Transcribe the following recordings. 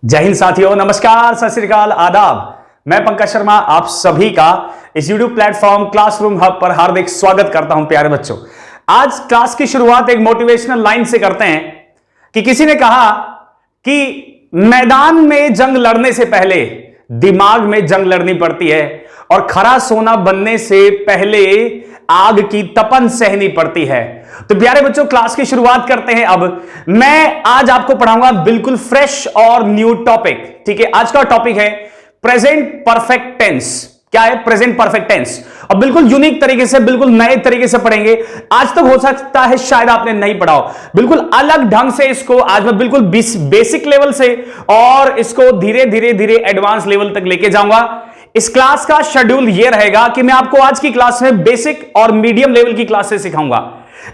जय हिंद साथियों, नमस्कार, सत श्री अकाल, आदाब। मैं पंकज शर्मा आप सभी का इस YouTube प्लेटफॉर्म क्लासरूम हब पर हार्दिक स्वागत करता हूं। प्यारे बच्चों, आज क्लास की शुरुआत एक मोटिवेशनल लाइन से करते हैं कि किसी ने कहा कि मैदान में जंग लड़ने से पहले दिमाग में जंग लड़नी पड़ती है और खरा सोना बनने से पहले आग की तपन सहनी पड़ती है। तो प्यारे बच्चों, क्लास की शुरुआत करते हैं। अब मैं आज आपको पढ़ाऊंगा बिल्कुल फ्रेश और न्यू टॉपिक। ठीक है, आज का टॉपिक है प्रेजेंट परफेक्ट टेंस। क्या है प्रेजेंट परफेक्ट टेंस? और बिल्कुल यूनिक तरीके से, बिल्कुल नए तरीके से पढ़ेंगे। आज तक हो सकता है शायद आपने नहीं पढ़ा हो, बिल्कुल अलग ढंग से इसको आज मैं बिल्कुल बेसिक लेवल से और इसको धीरे धीरे धीरे एडवांस लेवल तक लेके जाऊंगा। इस क्लास का शेड्यूल यह रहेगा कि मैं आपको आज की क्लास में बेसिक और मीडियम लेवल की क्लासेस सिखाऊंगा,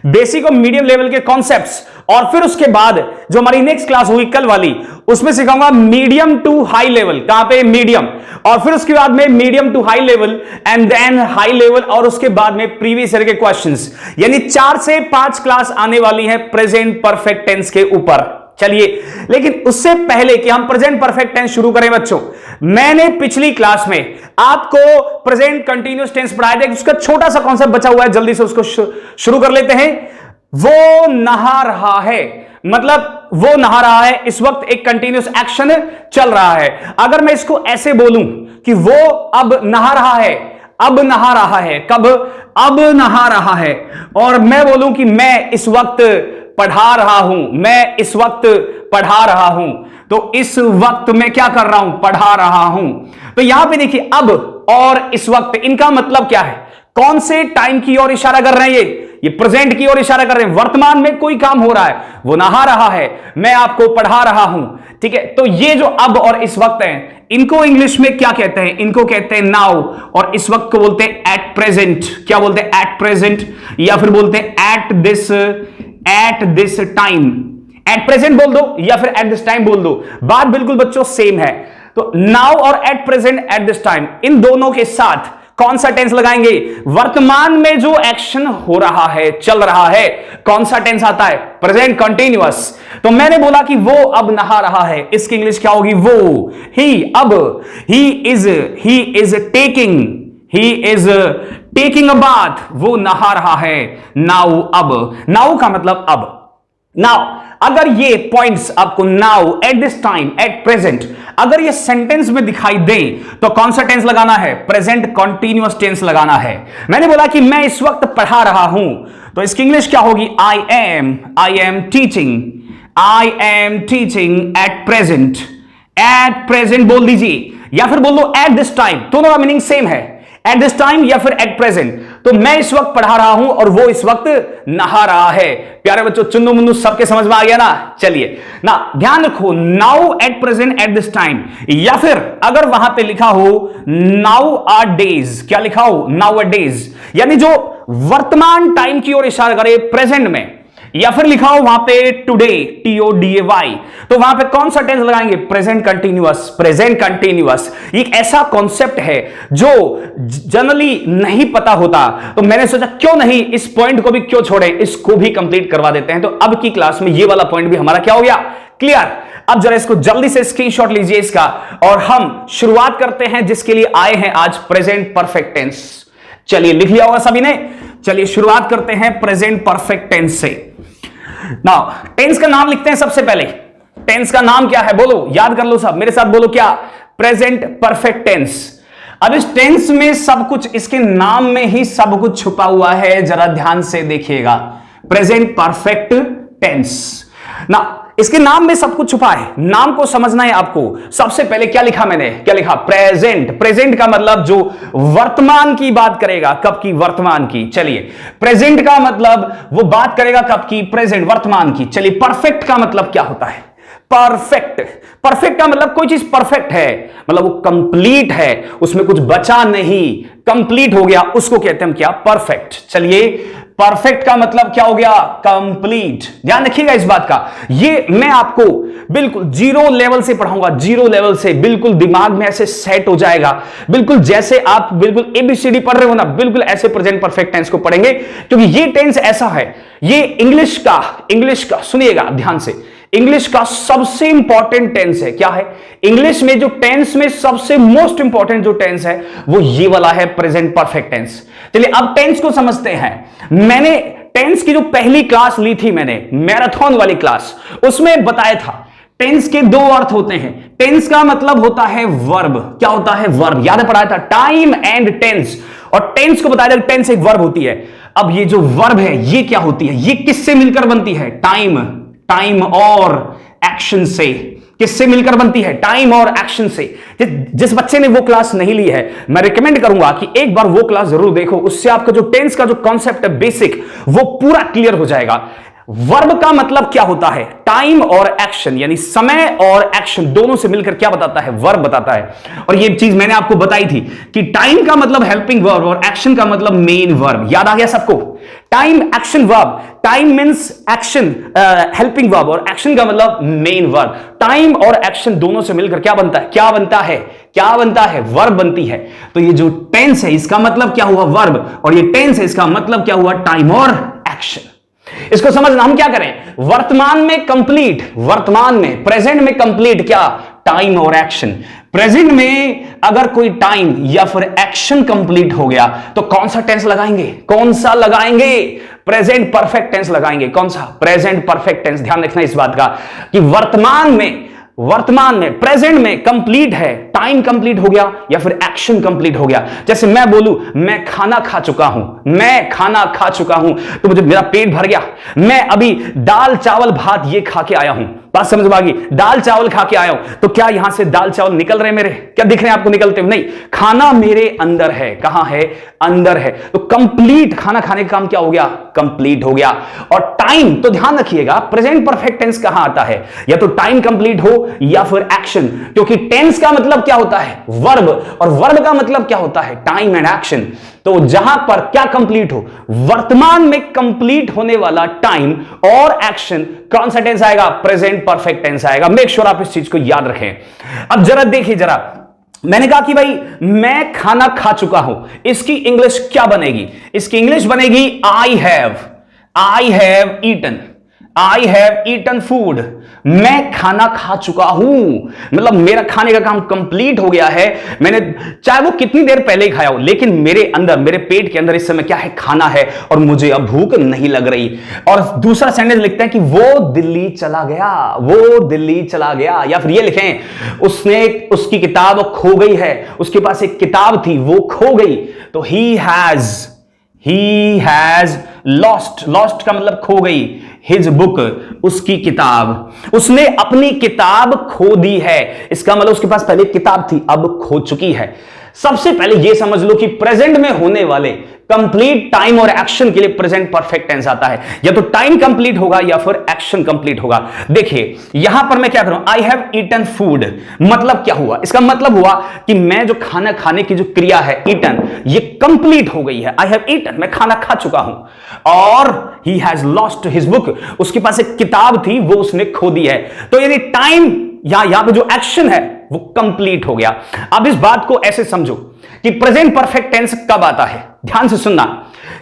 बेसिक और मीडियम लेवल के कॉन्सेप्ट्स, और फिर उसके बाद जो हमारी नेक्स्ट क्लास होगी कल वाली, उसमें सिखाऊंगा मीडियम टू हाई लेवल। कहां पे? मीडियम। और फिर उसके बाद में medium to high level and then high level, और उसके बाद में प्रीवियस ईयर के क्वेश्चंस। यानी 4 से 5 क्लास आने वाली है प्रेजेंट परफेक्ट टेंस के ऊपर। चलिए, लेकिन उससे पहले कि हम प्रेजेंट परफेक्ट टेंस शुरू करें बच्चों, मैंने पिछली क्लास में आपको प्रेजेंट कंटीन्यूअस टेंस पढ़ाया था। उसका छोटा सा कॉन्सेप्ट बचा हुआ है, जल्दी से उसको शुरू कर लेते हैं। वो नहा रहा है, मतलब वो नहा रहा है, इस वक्त एक कंटीन्यूअस एक्शन चल रहा है। अगर मैं इसको ऐसे बोलूं कि वो अब नहा रहा है, अब नहा रहा है, कब? अब नहा रहा है। और मैं बोलूं कि मैं इस वक्त पढ़ा रहा हूं, मैं इस वक्त पढ़ा रहा हूं, तो इस वक्त मैं क्या कर रहा हूं? पढ़ा रहा हूं। तो यहां पे देखिए, अब और इस वक्त, इनका मतलब क्या है? कौन से टाइम की ओर इशारा कर रहे हैं? ये प्रेजेंट की ओर इशारा कर रहे हैं। वर्तमान में कोई काम हो रहा है, वो नहा रहा है, मैं आपको पढ़ा रहा हूं। ठीक है, तो ये जो अब और इस वक्त है, इनको इंग्लिश में क्या कहते हैं? इनको कहते हैं नाउ, और इस वक्त को बोलते हैं एट प्रेजेंट। क्या बोलते हैं? एट प्रेजेंट, या फिर बोलते हैं eight this time. At present बोल दो या फिर एट दिस टाइम बोल दो, बात बिल्कुल बच्चों सेम है। तो नाउ और at present, at this time, इन दोनों के साथ कौन सा टेंस लगाएंगे? वर्तमान में जो एक्शन हो रहा है, चल रहा है, कौन सा टेंस आता है? Present continuous. तो मैंने बोला कि वो अब नहा रहा है, इसकी इंग्लिश क्या होगी? वो, ही, अब, he is taking a bath, वो नहा रहा है। नाउ, अब। नाउ का मतलब अब। नाउ अगर ये पॉइंट्स आपको now, eight this time, at present, अगर ये सेंटेंस में दिखाई दे तो कौन सा टेंस लगाना है? प्रेजेंट कंटीन्यूअस टेंस लगाना है। मैंने बोला कि मैं इस वक्त पढ़ा रहा हूं, तो इसकी इंग्लिश क्या होगी? I am teaching eight present. At present बोल दीजिए, या फिर बोल दो एट दिस टाइम, दोनों का मीनिंग सेम है, एट दिस टाइम या फिर एट प्रेजेंट। तो मैं इस वक्त पढ़ा रहा हूं और वो इस वक्त नहा रहा है। प्यारे बच्चों, चुन्नू मुन्नू सबके समझ में आ गया ना? चलिए ना, ध्यान रखो, now, eight present, at this time, या फिर अगर वहां पे लिखा हो नाउ आर डेज, क्या लिखा हो? नाउ आर डेज, यानी जो वर्तमान टाइम की ओर इशारा करे प्रेजेंट में, या फिर लिखा हो वहां पे टुडे, TODAY, तो वहां पे कौन सा टेंस लगाएंगे? Present continuous. प्रेजेंट कंटीन्यूअस एक ऐसा कॉन्सेप्ट है जो जनरली नहीं पता होता, तो मैंने सोचा क्यों नहीं इस पॉइंट को भी क्यों छोड़े, इसको भी कंप्लीट करवा देते हैं। तो अब की क्लास में ये वाला पॉइंट भी हमारा क्या हो गया? क्लियर। अब जरा इसको जल्दी से स्क्रीनशॉट लीजिए इसका, और हम शुरुआत करते हैं जिसके लिए आए हैं आज, प्रेजेंट परफेक्ट टेंस। चलिए, लिख लिया होगा सभी ने। चलिए शुरुआत करते हैं प्रेजेंट परफेक्ट टेंस से। नाउ टेंस का नाम लिखते हैं सबसे पहले। टेंस का नाम क्या है? बोलो, याद कर लो सब, मेरे साथ बोलो, क्या? Present perfect tense. अब इस टेंस में सब कुछ, इसके नाम में ही सब कुछ छुपा हुआ है, जरा ध्यान से देखिएगा। प्रेजेंट परफेक्ट टेंस ना, इसके नाम में सब कुछ छुपा है, नाम को समझना है आपको। सबसे पहले क्या लिखा मैंने? क्या लिखा? प्रेजेंट। प्रेजेंट का मतलब जो वर्तमान की बात करेगा, कब की? वर्तमान की। चलिए, प्रेजेंट का मतलब वो बात करेगा कब की? प्रेजेंट, वर्तमान की। चलिए, परफेक्ट का मतलब क्या होता है? परफेक्ट। परफेक्ट का मतलब कोई चीज परफेक्ट है, मतलब वो कंप्लीट है, उसमें कुछ बचा नहीं, कंप्लीट हो गया, उसको कहते हैं हम क्या? परफेक्ट। चलिए, परफेक्ट का मतलब क्या हो गया? कंप्लीट। ध्यान रखिएगा इस बात का, ये मैं आपको बिल्कुल जीरो लेवल से पढ़ाऊंगा, जीरो लेवल से, बिल्कुल दिमाग में ऐसे सेट हो जाएगा, बिल्कुल जैसे आप बिल्कुल ABCD पढ़ रहे हो ना, बिल्कुल ऐसे प्रेजेंट परफेक्ट टेंस को पढ़ेंगे, क्योंकि ये टेंस ऐसा है, ये इंग्लिश का सुनिएगा ध्यान से, इंग्लिश का सबसे इंपॉर्टेंट टेंस है। क्या है? इंग्लिश में जो टेंस में सबसे मोस्ट इंपॉर्टेंट जो टेंस है वो ये वाला है, प्रेजेंट परफेक्ट टेंस। चलिए अब टेंस को समझते हैं। मैंने टेंस की जो पहली क्लास ली थी, मैंने मैराथन वाली क्लास, उसमें बताया था टेंस के दो अर्थ होते हैं। टेंस का मतलब होता है वर्ब। क्या होता है? वर्ब। याद है, पढ़ाया था टाइम एंड टेंस, और टेंस को बताया था टेंस एक वर्ब होती है। अब ये जो वर्ब है ये क्या होती है? ये किससे मिलकर बनती है? टाइम और एक्शन से। किससे मिलकर बनती है? टाइम और एक्शन से। जिस बच्चे ने वो क्लास नहीं ली है, मैं रिकमेंड करूंगा कि एक बार वो क्लास जरूर देखो। उससे आपका जो टेंस का जो कॉन्सेप्ट है बेसिक, वो पूरा क्लियर हो जाएगा। वर्ब का मतलब क्या होता है? टाइम और एक्शन, यानी समय और एक्शन दोनों से मिलकर क्या बताता है? वर्ब बताता है। और ये चीज मैंने आपको बताई थी कि टाइम का मतलब हेल्पिंग वर्ब और एक्शन का मतलब मेन वर्ब। याद आ गया सबको? Time action verb. Time means action, helping verb, और एक्शन का मतलब मेन वर्ब। टाइम और एक्शन दोनों से मिलकर क्या बनता है? क्या बनता है? वर्ब बनती है। तो ये जो टेंस है इसका मतलब क्या हुआ? वर्ब। और ये टेंस है इसका मतलब क्या हुआ? टाइम और एक्शन। इसको समझना, हम क्या करें? वर्तमान में कंप्लीट, वर्तमान में प्रेजेंट में कंप्लीट क्या? टाइम और एक्शन। प्रेजेंट में अगर कोई टाइम या फिर एक्शन कंप्लीट हो गया तो कौन सा टेंस लगाएंगे? प्रेजेंट परफेक्ट टेंस लगाएंगे। कौन सा? Present perfect tense. ध्यान रखना इस बात का कि वर्तमान में प्रेजेंट में कंप्लीट है, टाइम कंप्लीट हो गया या फिर एक्शन कंप्लीट हो गया। जैसे मैं बोलूं मैं खाना खा चुका हूं, तो मुझे मेरा पेट भर गया। मैं अभी दाल चावल भात ये खा के आया हूं। बात समझ में आ गई? दाल चावल खा के आया हूं, तो क्या यहां से दाल चावल निकल रहे मेरे? क्या दिख रहे हैं आपको निकलते हुए? नहीं, खाना मेरे अंदर है। कहां है? अंदर है। तो कंप्लीट, खाना खाने का काम क्या हो गया? कंप्लीट हो गया। और टाइम, तो ध्यान रखिएगा प्रेजेंट परफेक्ट टेंस कहां आता है? या तो टाइम कंप्लीट हो या फिर एक्शन, क्योंकि टेंस का मतलब क्या होता है? वर्ब, और वर्ब का मतलब क्या होता है? Time and action. तो जहां पर क्या कंप्लीट हो, वर्तमान में कंप्लीट होने वाला टाइम और एक्शन, कौन सा टेंस आएगा? प्रेजेंट परफेक्ट टेंस आएगा। मेक श्योर आप इस चीज को याद रखें। अब जरा देखिए, जरा मैंने कहा कि भाई मैं खाना खा चुका हूं, इसकी इंग्लिश क्या बनेगी? इसकी इंग्लिश बनेगी आई हैव ईटन फूड। मैं खाना खा चुका हूं, मतलब मेरा खाने का काम कंप्लीट हो गया है। मैंने चाहे वो कितनी देर पहले ही खाया हो, लेकिन मेरे अंदर, मेरे पेट के अंदर इस समय क्या है? खाना है, और मुझे अब भूख नहीं लग रही। और दूसरा सेंटेंस लिखते हैं कि वो दिल्ली चला गया। या फिर ये लिखें उसकी किताब खो गई है। उसके पास एक किताब थी, वो खो गई। तो ही हैज लॉस्ट का मतलब खो गई। हिज बुक, उसकी किताब, उसने अपनी किताब खो दी है। इसका मतलब उसके पास पहले किताब थी, अब खो चुकी है। सबसे पहले यह समझ लो कि प्रेजेंट में होने वाले कंप्लीट टाइम और एक्शन के लिए प्रेजेंट परफेक्ट टेंस आता है। या तो टाइम कंप्लीट होगा या फिर एक्शन कंप्लीट होगा। देखिए यहां पर मैं क्या करूं? आई हैव ईटन फूड, मतलब क्या हुआ? इसका मतलब हुआ कि मैं जो खाना खाने की जो क्रिया है ईटन, ये कंप्लीट हो गई है। आई हैव ईटन, मैं खाना खा चुका हूं। और he has lost his book, उसके पास एक किताब थी, वो उसने खो दी है। तो यानी टाइम, यहां पे जो एक्शन है वो कंप्लीट हो गया। अब इस बात को ऐसे समझो कि प्रेजेंट परफेक्ट टेंस कब आता है? ध्यान से सुनना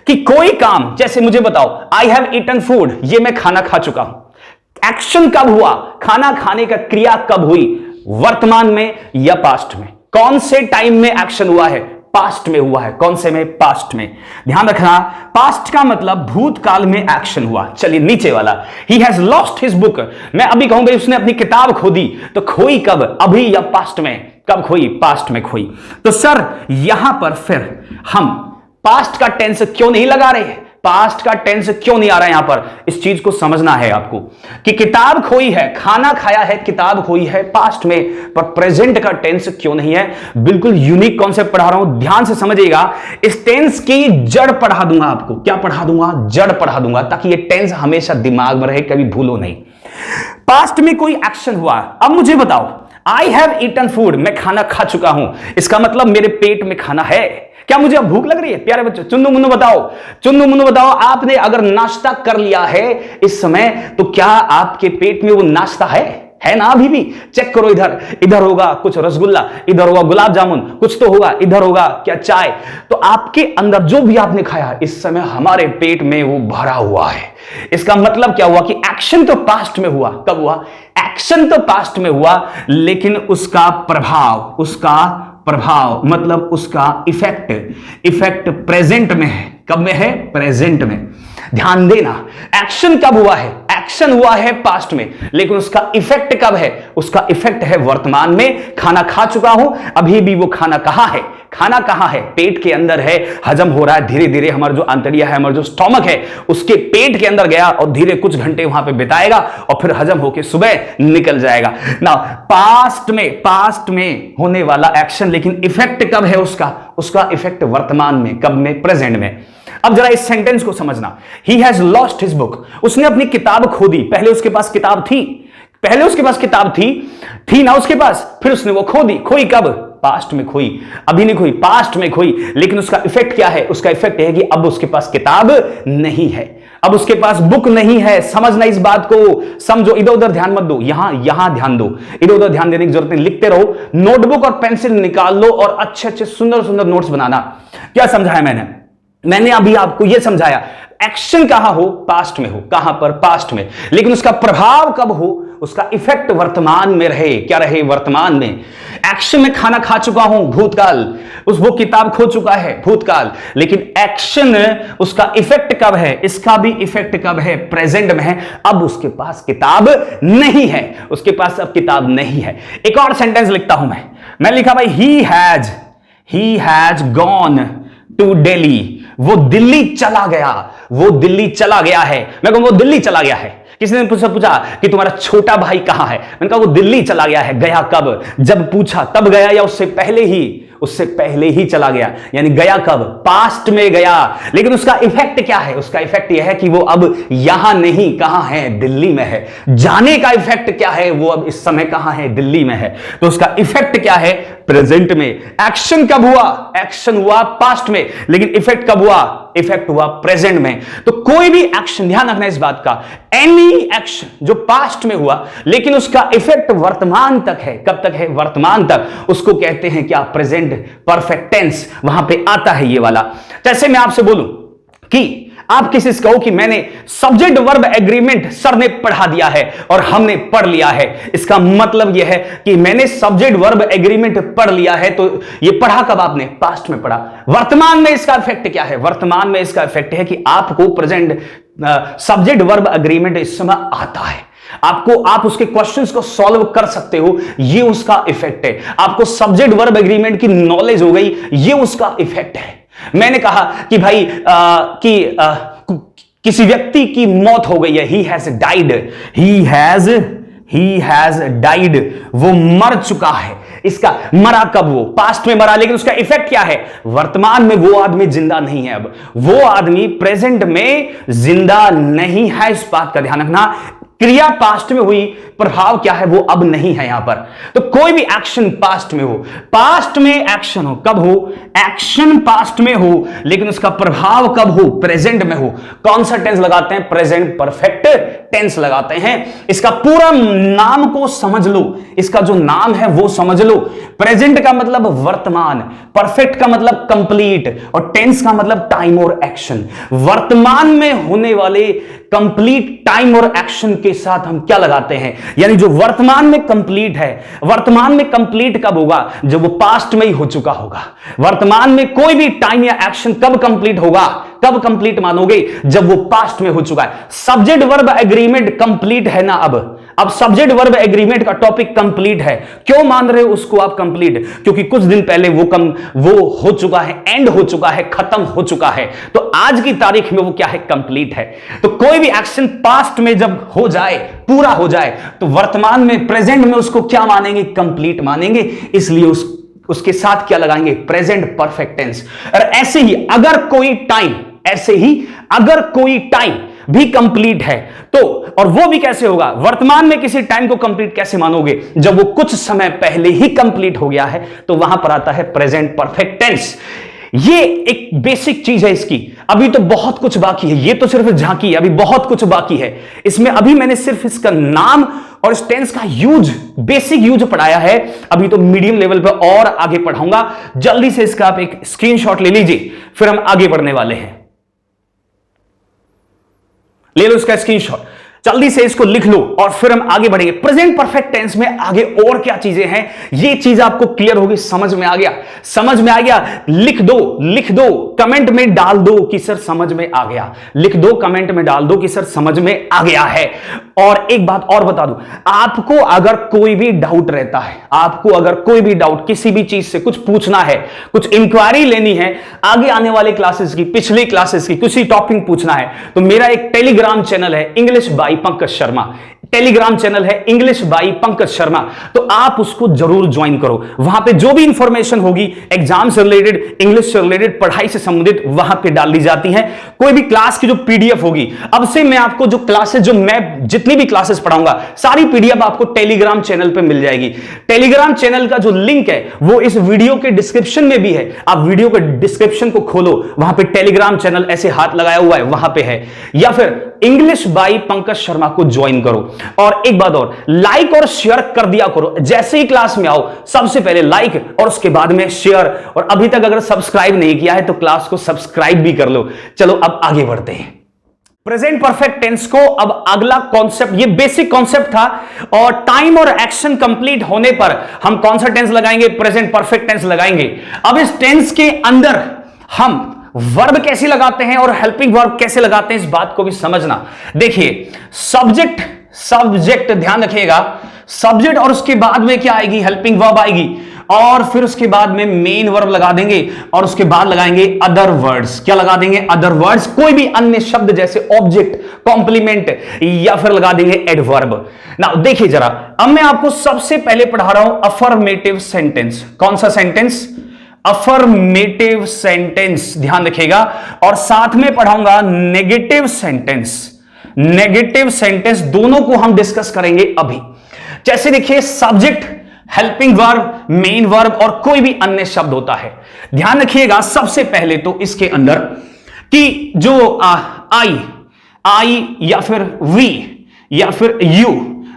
कि कोई काम, जैसे मुझे बताओ आई हैव ईटन फूड, ये मैं खाना खा चुका हूं। एक्शन कब हुआ? खाना खाने का क्रिया कब हुई? वर्तमान में या पास्ट में? कौन से टाइम में एक्शन हुआ है? पास्ट में हुआ है। कौन से में? पास्ट में। ध्यान रखना, पास्ट का मतलब भूतकाल में एक्शन हुआ। चलिए नीचे वाला, he has lost his book, मैं अभी कहूं भाई उसने अपनी किताब खो दी, तो खोई कब? अभी या पास्ट में? कब खोई? पास्ट में खोई। तो सर यहां पर फिर हम पास्ट का टेंस क्यों नहीं लगा रहे? पास्ट का टेंस क्यों नहीं आ रहा है यहां पर? इस चीज को समझना है आपको कि किताब खोई है, खाना खाया है, किताब खोई है पास्ट में, पर प्रेजेंट का टेंस क्यों नहीं है? बिल्कुल यूनिक कॉन्सेप्ट पढ़ा रहा हूं, ध्यान से समझिएगा। इस टेंस की जड़ पढ़ा दूंगा आपको। क्या पढ़ा दूंगा? जड़ पढ़ा दूंगा, ताकि ये टेंस हमेशा दिमाग में रहे, कभी भूलो नहीं। पास्ट में कोई एक्शन हुआ, अब मुझे बताओ आई हैव ईटन फूड, मैं खाना खा चुका हूं, इसका मतलब मेरे पेट में खाना है। क्या मुझे अब भूख लग रही है? प्यारे बच्चों चुन्नू मुन्नू बताओ, आपने अगर नाश्ता कर लिया है इस समय, तो क्या आपके पेट में वो नाश्ता है ना? अभी भी चेक करो, इधर होगा कुछ रसगुल्ला, इधर होगा गुलाब जामुन, कुछ तो होगा, इधर होगा क्या चाय। तो आपके अंदर जो भी आपने खाया इस समय हमारे पेट में वो भरा हुआ है। इसका मतलब क्या हुआ कि एक्शन तो पास्ट में हुआ, कब हुआ? एक्शन तो पास्ट में हुआ, लेकिन उसका प्रभाव मतलब उसका इफेक्ट प्रेजेंट में है। कब में है? प्रेजेंट में। ध्यान देना, एक्शन कब हुआ है? एक्शन हुआ है पास्ट में, लेकिन उसका इफेक्ट कब है? उसका इफेक्ट है वर्तमान में। खाना खा चुका हूं, अभी भी वो खाना कहां है? खाना कहां है? पेट के अंदर है, हजम हो रहा है धीरे धीरे। हमारा जो आंतड़िया है, हमारा जो स्टोमक है, उसके पेट के अंदर गया और धीरे कुछ घंटे वहां पे बिताएगा और फिर हजम होके सुबह निकल जाएगा ना। पास्ट में होने वाला एक्शन, लेकिन इफेक्ट कब है उसका इफेक्ट वर्तमान में। कब में? प्रेजेंट में। अब जरा इस सेंटेंस को समझना। He has lost his book, उसने अपनी किताब खो दी। पहले उसके पास किताब थी ना उसके पास, फिर उसने वो खो दी। खोई कब? पास्ट में खोई, अभी नहीं खोई, पास्ट में खोई। लेकिन उसका इफेक्ट क्या है? उसका इफेक्ट है कि अब उसके पास किताब नहीं है, अब उसके पास बुक नहीं है। समझना इस बात को, समझो। इधर उधर ध्यान मत दो, यहां ध्यान दो, इधर उधर ध्यान देने की जरूरत नहीं। लिखते रहो, नोटबुक और पेंसिल निकाल लो और अच्छे अच्छे सुंदर सुंदर नोट्स बनाना। क्या समझाया मैंने अभी आपको यह समझाया, एक्शन कहां हो? पास्ट में हो। कहां पर? पास्ट में। लेकिन उसका प्रभाव कब हो? उसका इफेक्ट वर्तमान में रहे। क्या रहे? वर्तमान में। एक्शन में खाना खा चुका हूं, भूतकाल। वो किताब खो चुका है, भूतकाल। लेकिन एक्शन, उसका इफेक्ट कब है? इसका भी इफेक्ट कब है? प्रेजेंट में है। अब उसके पास किताब नहीं है, उसके पास अब किताब नहीं है। एक और सेंटेंस लिखता हूं मैं लिखा भाई, he has gone to Delhi. वो दिल्ली चला गया है। मैं कहूं वो दिल्ली चला गया है। किसी ने पूछा कि तुम्हारा छोटा भाई कहां है? मैंने कहा वो दिल्ली चला गया है। गया कब? जब पूछा तब गया, या उससे पहले ही चला गया? यानी गया कब? पास्ट में गया। लेकिन उसका इफेक्ट क्या है? उसका इफेक्ट यह है कि वो अब यहां नहीं, कहां है? दिल्ली में है। जाने का इफेक्ट क्या है? वो अब इस समय कहां है? दिल्ली में है। तो उसका इफेक्ट क्या है? प्रेजेंट में। एक्शन कब हुआ? एक्शन हुआ पास्ट में, लेकिन इफेक्ट कब हुआ? इफेक्ट हुआ प्रेजेंट में। तो कोई भी एक्शन, ध्यान रखना इस बात का, एनी एक्शन जो पास्ट में हुआ लेकिन उसका इफेक्ट वर्तमान तक है। कब तक है? वर्तमान तक। उसको कहते हैं क्या? Present perfect tense. वहां पे आता है ये वाला। जैसे मैं आपसे बोलूं कि आप किसी से कहो कि मैंने सब्जेक्ट वर्ब एग्रीमेंट सर ने पढ़ा दिया है और हमने पढ़ लिया है, इसका मतलब यह है कि मैंने सब्जेक्ट वर्ब एग्रीमेंट पढ़ लिया है। तो ये पढ़ा कब आपने? पास्ट में पढ़ा। वर्तमान में इसका इफेक्ट क्या है? वर्तमान में इसका इफेक्ट है कि आपको प्रेजेंट सब्जेक्ट वर्ब एग्रीमेंट इस समय आता है। आप उसके क्वेश्चंस को सॉल्व कर सकते हो, ये उसका इफेक्ट है। आपको सब्जेक्ट वर्ब एग्रीमेंट की नॉलेज हो गई, ये उसका इफेक्ट है। मैंने कहा कि भाई किसी व्यक्ति की मौत हो गई है, ही हैज डाइड, वो मर चुका है। इसका मरा कब? वो पास्ट में मरा, लेकिन उसका इफेक्ट क्या है? वर्तमान में वो आदमी जिंदा नहीं है। अब वो आदमी प्रेजेंट में जिंदा नहीं है। इस बात का ध्यान रखना। क्रिया पास्ट में हुई, प्रभाव क्या है? वो अब नहीं है यहां पर। तो कोई भी एक्शन पास्ट में हो, पास्ट में एक्शन हो, कब हो? एक्शन पास्ट में हो, लेकिन उसका प्रभाव कब हो? प्रेजेंट में हो। कौन सा टेंस लगाते हैं? प्रेजेंट परफेक्ट टेंस लगाते हैं। इसका पूरा नाम को समझ लो, इसका जो नाम है वो समझ लो। प्रेजेंट का मतलब वर्तमान, परफेक्ट का मतलब कंप्लीट, और टेंस का मतलब टाइम और एक्शन। वर्तमान में होने वाले कंप्लीट टाइम और एक्शन के साथ हम क्या लगाते हैं? यानी जो वर्तमान में कंप्लीट है, वर्तमान में कंप्लीट कब होगा? जब वो पास्ट में ही हो चुका होगा। वर्तमान में कोई भी टाइम या एक्शन कब कंप्लीट होगा? कब कंप्लीट मानोगे? जब वो पास्ट में हो चुका है। सब्जेक्ट वर्ब एग्रीमेंट कंप्लीट है ना। अब सब्जेक्ट वर्ब एग्रीमेंट का टॉपिक कंप्लीट है। क्यों मान रहे हो उसको आप कंप्लीट? क्योंकि कुछ दिन पहले वो हो चुका है, एंड हो चुका है, खत्म हो चुका है। तो आज की तारीख में वो क्या है? कंप्लीट है। तो कोई भी एक्शन पास्ट में जब हो जाए, पूरा हो जाए, तो वर्तमान में, प्रेजेंट में उसको क्या मानेंगे? कंप्लीट मानेंगे। इसलिए उसके साथ क्या लगाएंगे? Present perfect tense. और ऐसे ही अगर कोई टाइम भी कंप्लीट है तो, और वो भी कैसे होगा? वर्तमान में किसी टाइम को कंप्लीट कैसे मानोगे? जब वो कुछ समय पहले ही कंप्लीट हो गया है, तो वहां पर आता है प्रेजेंट परफेक्ट टेंस। ये एक बेसिक चीज है इसकी। अभी तो बहुत कुछ बाकी है, ये तो सिर्फ झांकी है, अभी बहुत कुछ बाकी है इसमें। अभी मैंने सिर्फ इसका नाम और इस टेंस का बेसिक यूज पढ़ाया है। अभी तो मीडियम लेवल पे और आगे पढ़ाऊंगा। जल्दी से इसका आप एक स्क्रीनशॉट ले लीजिए, फिर हम आगे बढ़ने वाले हैं। ले लो इसका स्क्रीनशॉट। जल्दी से इसको लिख लो और फिर हम आगे बढ़ेंगे। प्रेजेंट परफेक्ट टेंस में आगे और क्या चीजें हैं, ये चीज आपको क्लियर होगी, समझ में आ गया, समझ में आ गया। लिख दो, लिख दो, कमेंट में डाल दो कि सर समझ में आ गया, लिख दो, कमेंट में डाल दो कि सर समझ में आ गया है। और एक बात और बता दूं, आपको अगर कोई भी डाउट रहता है, आपको अगर कोई भी डाउट किसी भी चीज से कुछ पूछना है, कुछ इंक्वायरी लेनी है, आगे आने वाले क्लासेस की, पिछले क्लासेस की, किसी टॉपिक पूछना है, तो मेरा एक टेलीग्राम चैनल है English by Pankaj Sharma, Telegram channel है इंग्लिश बाय पंकज शर्मा, तो आप उसको जरूर ज्वाइन करो। वहां पे जो भी इंफॉर्मेशन होगी एग्जाम से रिलेटेड, इंग्लिश से रिलेटेड, पढ़ाई से संबंधित, वहां पे डाल दी जाती है। कोई भी क्लास की जो पीडीएफ होगी, अब से मैं आपको जो क्लासेस, जो मैं जितनी भी क्लासेस पढ़ाऊंगा, सारी पीडीएफ आपको टेलीग्राम चैनल पे मिल जाएगी। टेलीग्राम चैनल का जो लिंक है वो इस वीडियो के डिस्क्रिप्शन में भी है, आप वीडियो के डिस्क्रिप्शन को खोलो, वहां पे टेलीग्राम चैनल ऐसे हाथ लगाया हुआ है, वहां पे है, या फिर इंग्लिश बाय पंकज शर्मा को ज्वाइन करो। और एक बात और, लाइक और शेयर कर दिया करो, जैसे ही क्लास में आओ सबसे पहले लाइक और उसके बाद में शेयर, और अभी तक अगर सब्सक्राइब नहीं किया है तो क्लास को सब्सक्राइब भी कर लो। चलो अब आगे बढ़ते हैं। प्रेजेंट परफेक्ट टेंस को अब अगला कॉन्सेप्ट, ये बेसिक कॉन्सेप्ट था, और टाइम और एक्शन कंप्लीट होने पर हम कौन सा टेंस लगाएंगे, प्रेजेंट परफेक्ट टेंस लगाएंगे। अब इस टेंस के अंदर हम वर्ब कैसे लगाते हैं और हेल्पिंग वर्ब कैसे लगाते हैं, इस बात को भी समझना। देखिए, सब्जेक्ट, सब्जेक्ट ध्यान रखिएगा, सब्जेक्ट और उसके बाद में क्या आएगी, हेल्पिंग वर्ब आएगी, और फिर उसके बाद में मेन वर्ब लगा देंगे, और उसके बाद लगाएंगे अदर वर्ड्स। क्या लगा देंगे, अदर वर्ड्स, कोई भी अन्य शब्द जैसे ऑब्जेक्ट, कॉम्प्लीमेंट, या फिर लगा देंगे एडवर्ब। नाउ देखिए जरा, अब मैं आपको सबसे पहले पढ़ा रहा हूं अफर्मेटिव सेंटेंस। कौन सा सेंटेंस, अफर्मेटिव सेंटेंस, ध्यान रखिएगा, और साथ में पढ़ाऊंगा नेगेटिव सेंटेंस। नेगेटिव सेंटेंस दोनों को हम डिस्कस करेंगे अभी। जैसे देखिए, subject, helping verb, main verb और कोई भी अन्य शब्द होता है। ध्यान रखिएगा सबसे पहले तो इसके अंदर कि जो आई या फिर वी या फिर यू,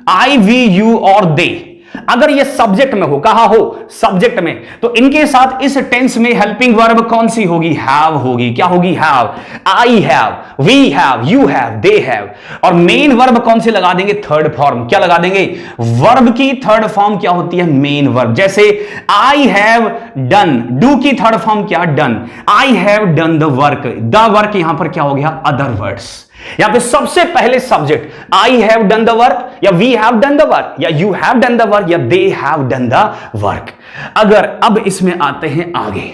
आई, वी, यू और दे, अगर ये सब्जेक्ट में हो, कहा हो सब्जेक्ट में, तो इनके साथ इस टेंस में हेल्पिंग वर्ब कौन सी होगी, हैव होगी। क्या होगी, have. I have, we have, you have, they have. और मेन वर्ब कौन सी लगा देंगे, थर्ड फॉर्म। क्या लगा देंगे, वर्ब की थर्ड फॉर्म क्या होती है, मेन वर्ब। जैसे आई हैव डन, डू की थर्ड फॉर्म क्या, done. I have done the work, the work यहां पर क्या हो गया, अदर वर्ड्स। यहां पे सबसे पहले subject, I have done the work, या we have done the work, या you have done the work, या they have done the work. अगर अब इसमें आते हैं आगे,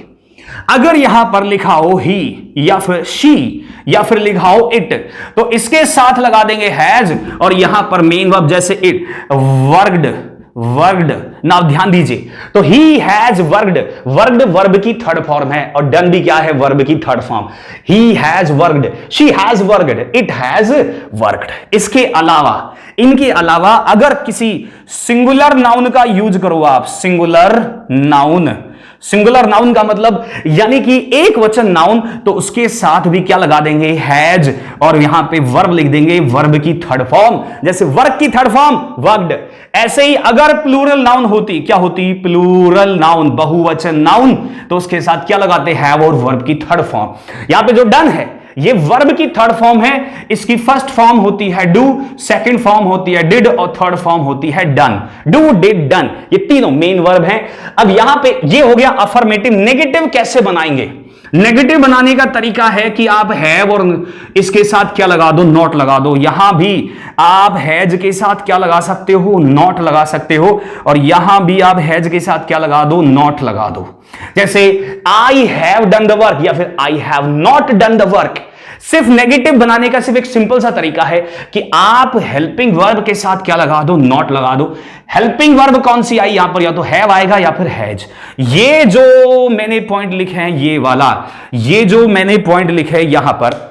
अगर यहां पर लिखा हो ही या फिर शी या फिर लिखा हो इट, तो इसके साथ लगा देंगे हैज, और यहां पर मेन वर्ब जैसे इट, वर्कड, वर्कड। नाउ ध्यान दीजिए, तो he has worked, worked verb की थर्ड फॉर्म है, और डन भी क्या है, वर्ब की third form. He has worked, she has worked, it has worked. इसके अलावा, इनके अलावा अगर किसी सिंगुलर नाउन का यूज करो आप, सिंगुलर नाउन, सिंगुलर नाउन का मतलब यानी कि एक वचन नाउन, तो उसके साथ भी क्या लगा देंगे, हैज, और यहां पे वर्ब लिख देंगे, वर्ब की थर्ड फॉर्म। जैसे वर्क की थर्ड फॉर्म वर्कड। ऐसे ही अगर प्लूरल नाउन होती, क्या होती, प्लूरल नाउन, बहुवचन नाउन, तो उसके साथ क्या लगाते, हैव, और वर्ब की थर्ड फॉर्म। यहां पे जो डन है ये वर्ब की थर्ड फॉर्म है, इसकी फर्स्ट फॉर्म होती है डू, सेकंड फॉर्म होती है डिड, और थर्ड फॉर्म होती है डन। डू, डिड, डन, ये तीनों मेन वर्ब हैं। अब यहां पे ये हो गया अफर्मेटिव। नेगेटिव कैसे बनाएंगे, नेगेटिव बनाने का तरीका है कि आप हैव और इसके साथ क्या लगा दो, नॉट लगा दो। यहां भी आप हैज के साथ क्या लगा सकते हो, नॉट लगा सकते हो, और यहां भी आप हैज के साथ क्या लगा दो, नॉट लगा दो। जैसे आई हैव डन द वर्क, या फिर I have not done the work. सिर्फ नेगेटिव बनाने का सिर्फ एक सिंपल सा तरीका है कि आप हेल्पिंग वर्ब के साथ क्या लगा दो, नॉट लगा दो। हेल्पिंग वर्ब कौन सी आई यहां पर, या तो हैव आएगा या फिर हैज। ये जो मैंने पॉइंट लिखे हैं, ये वाला, ये जो मैंने पॉइंट लिखे हैं यहां पर,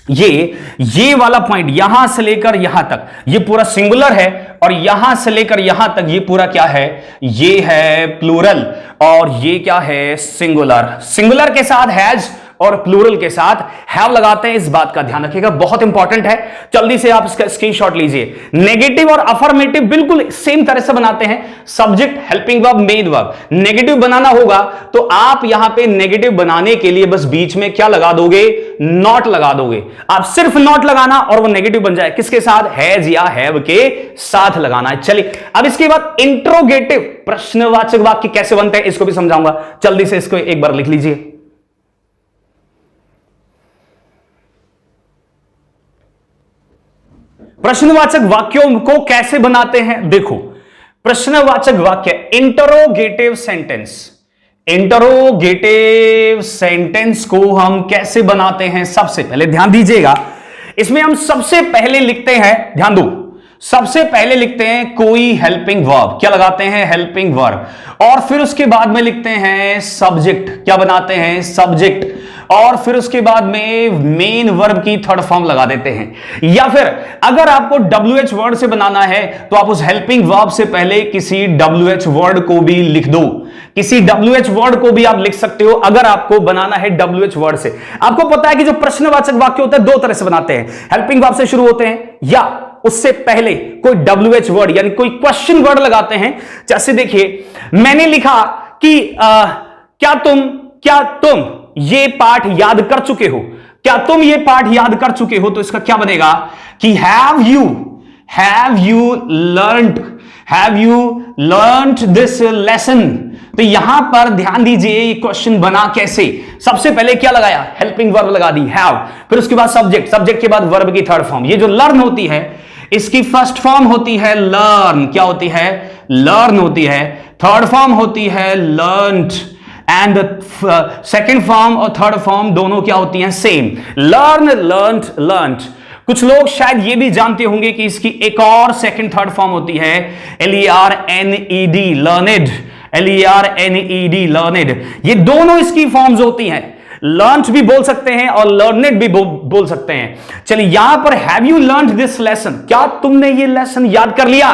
ये वाला पॉइंट यहां से लेकर यहां तक ये पूरा सिंगुलर है, और यहां से लेकर यहां तक ये पूरा क्या है, ये है प्लूरल, और ये क्या है, सिंगुलर। सिंगुलर के साथ हैज और प्लूरल के साथ हैव लगाते हैं, इस बात का ध्यान रखिएगा, बहुत इंपॉर्टेंट है। जल्दी से आप इसका स्क्रीनशॉट लीजिए। नेगेटिव और अफर्मेटिव बिल्कुल सेम तरह से बनाते हैं। Subject, helping verb, main verb. Negative बनाना होगा तो आप यहां पे नेगेटिव बनाने के लिए बस बीच में क्या लगा दोगे, नॉट लगा दोगे। आप सिर्फ नॉट लगाना और वो नेगेटिव बन जाए। किसके साथ, हैज या हैव के साथ लगाना है। चलिए अब इसके बाद इंट्रोगेटिव प्रश्नवाचक वाक्य कैसे बनते हैं इसको भी समझाऊंगा। जल्दी से इसको एक बार लिख लीजिए। प्रश्नवाचक वाक्यों को कैसे बनाते हैं, देखो प्रश्नवाचक वाक्य, इंटरोगेटिव सेंटेंस। इंटरोगेटिव सेंटेंस को हम कैसे बनाते हैं, सबसे पहले ध्यान दीजिएगा, इसमें हम सबसे पहले लिखते हैं, ध्यान दो, सबसे पहले लिखते हैं कोई हेल्पिंग वर्ब। क्या लगाते हैं, हेल्पिंग वर्ब। और फिर उसके बाद में लिखते हैं सब्जेक्ट। क्या बनाते हैं, सब्जेक्ट। और फिर उसके बाद में मेन वर्ब की थर्ड फॉर्म लगा देते हैं। या फिर अगर आपको WH वर्ड से बनाना है तो आप उस हेल्पिंग वर्ब से पहले किसी WH वर्ड को भी लिख दो। किसी WH वर्ड को भी आप लिख सकते हो अगर आपको बनाना है WH वर्ड से। आपको पता है कि जो प्रश्नवाचक वाक्य होते हैं दो तरह से बनाते हैं, हेल्पिंग वर्ब से शुरू होते हैं या उससे पहले कोई WH वर्ड यानी कोई क्वेश्चन वर्ड लगाते हैं। जैसे देखिए मैंने लिखा कि क्या तुम ये पाठ याद कर चुके हो, क्या तुम ये पाठ याद कर चुके हो, तो इसका क्या बनेगा कि have you learned this lesson. तो यहां पर ध्यान दीजिए ये क्वेश्चन बना कैसे, सबसे पहले क्या लगाया, हेल्पिंग वर्ब लगा दी हैव, फिर उसके बाद सब्जेक्ट के बाद वर्ब की थर्ड फॉर्म। ये जो लर्न होती है इसकी फर्स्ट फॉर्म होती है लर्न, क्या होती है, लर्न होती है। थर्ड फॉर्म होती है लर्न्ड एंड सेकेंड फॉर्म और थर्ड फॉर्म दोनों क्या होती हैं, सेम, लर्न, लर्न्ड। कुछ लोग शायद ये भी जानते होंगे कि इसकी एक और सेकेंड थर्ड फॉर्म होती है LERNED, लर्नेड, LERNED, लर्नेड। ये दोनों इसकी फॉर्म्स होती हैं, लर्न्ड भी बोल सकते हैं और लर्नेड भी बोल सकते हैं। चलिए यहां पर have you learned this lesson, क्या तुमने ये लेसन याद कर लिया,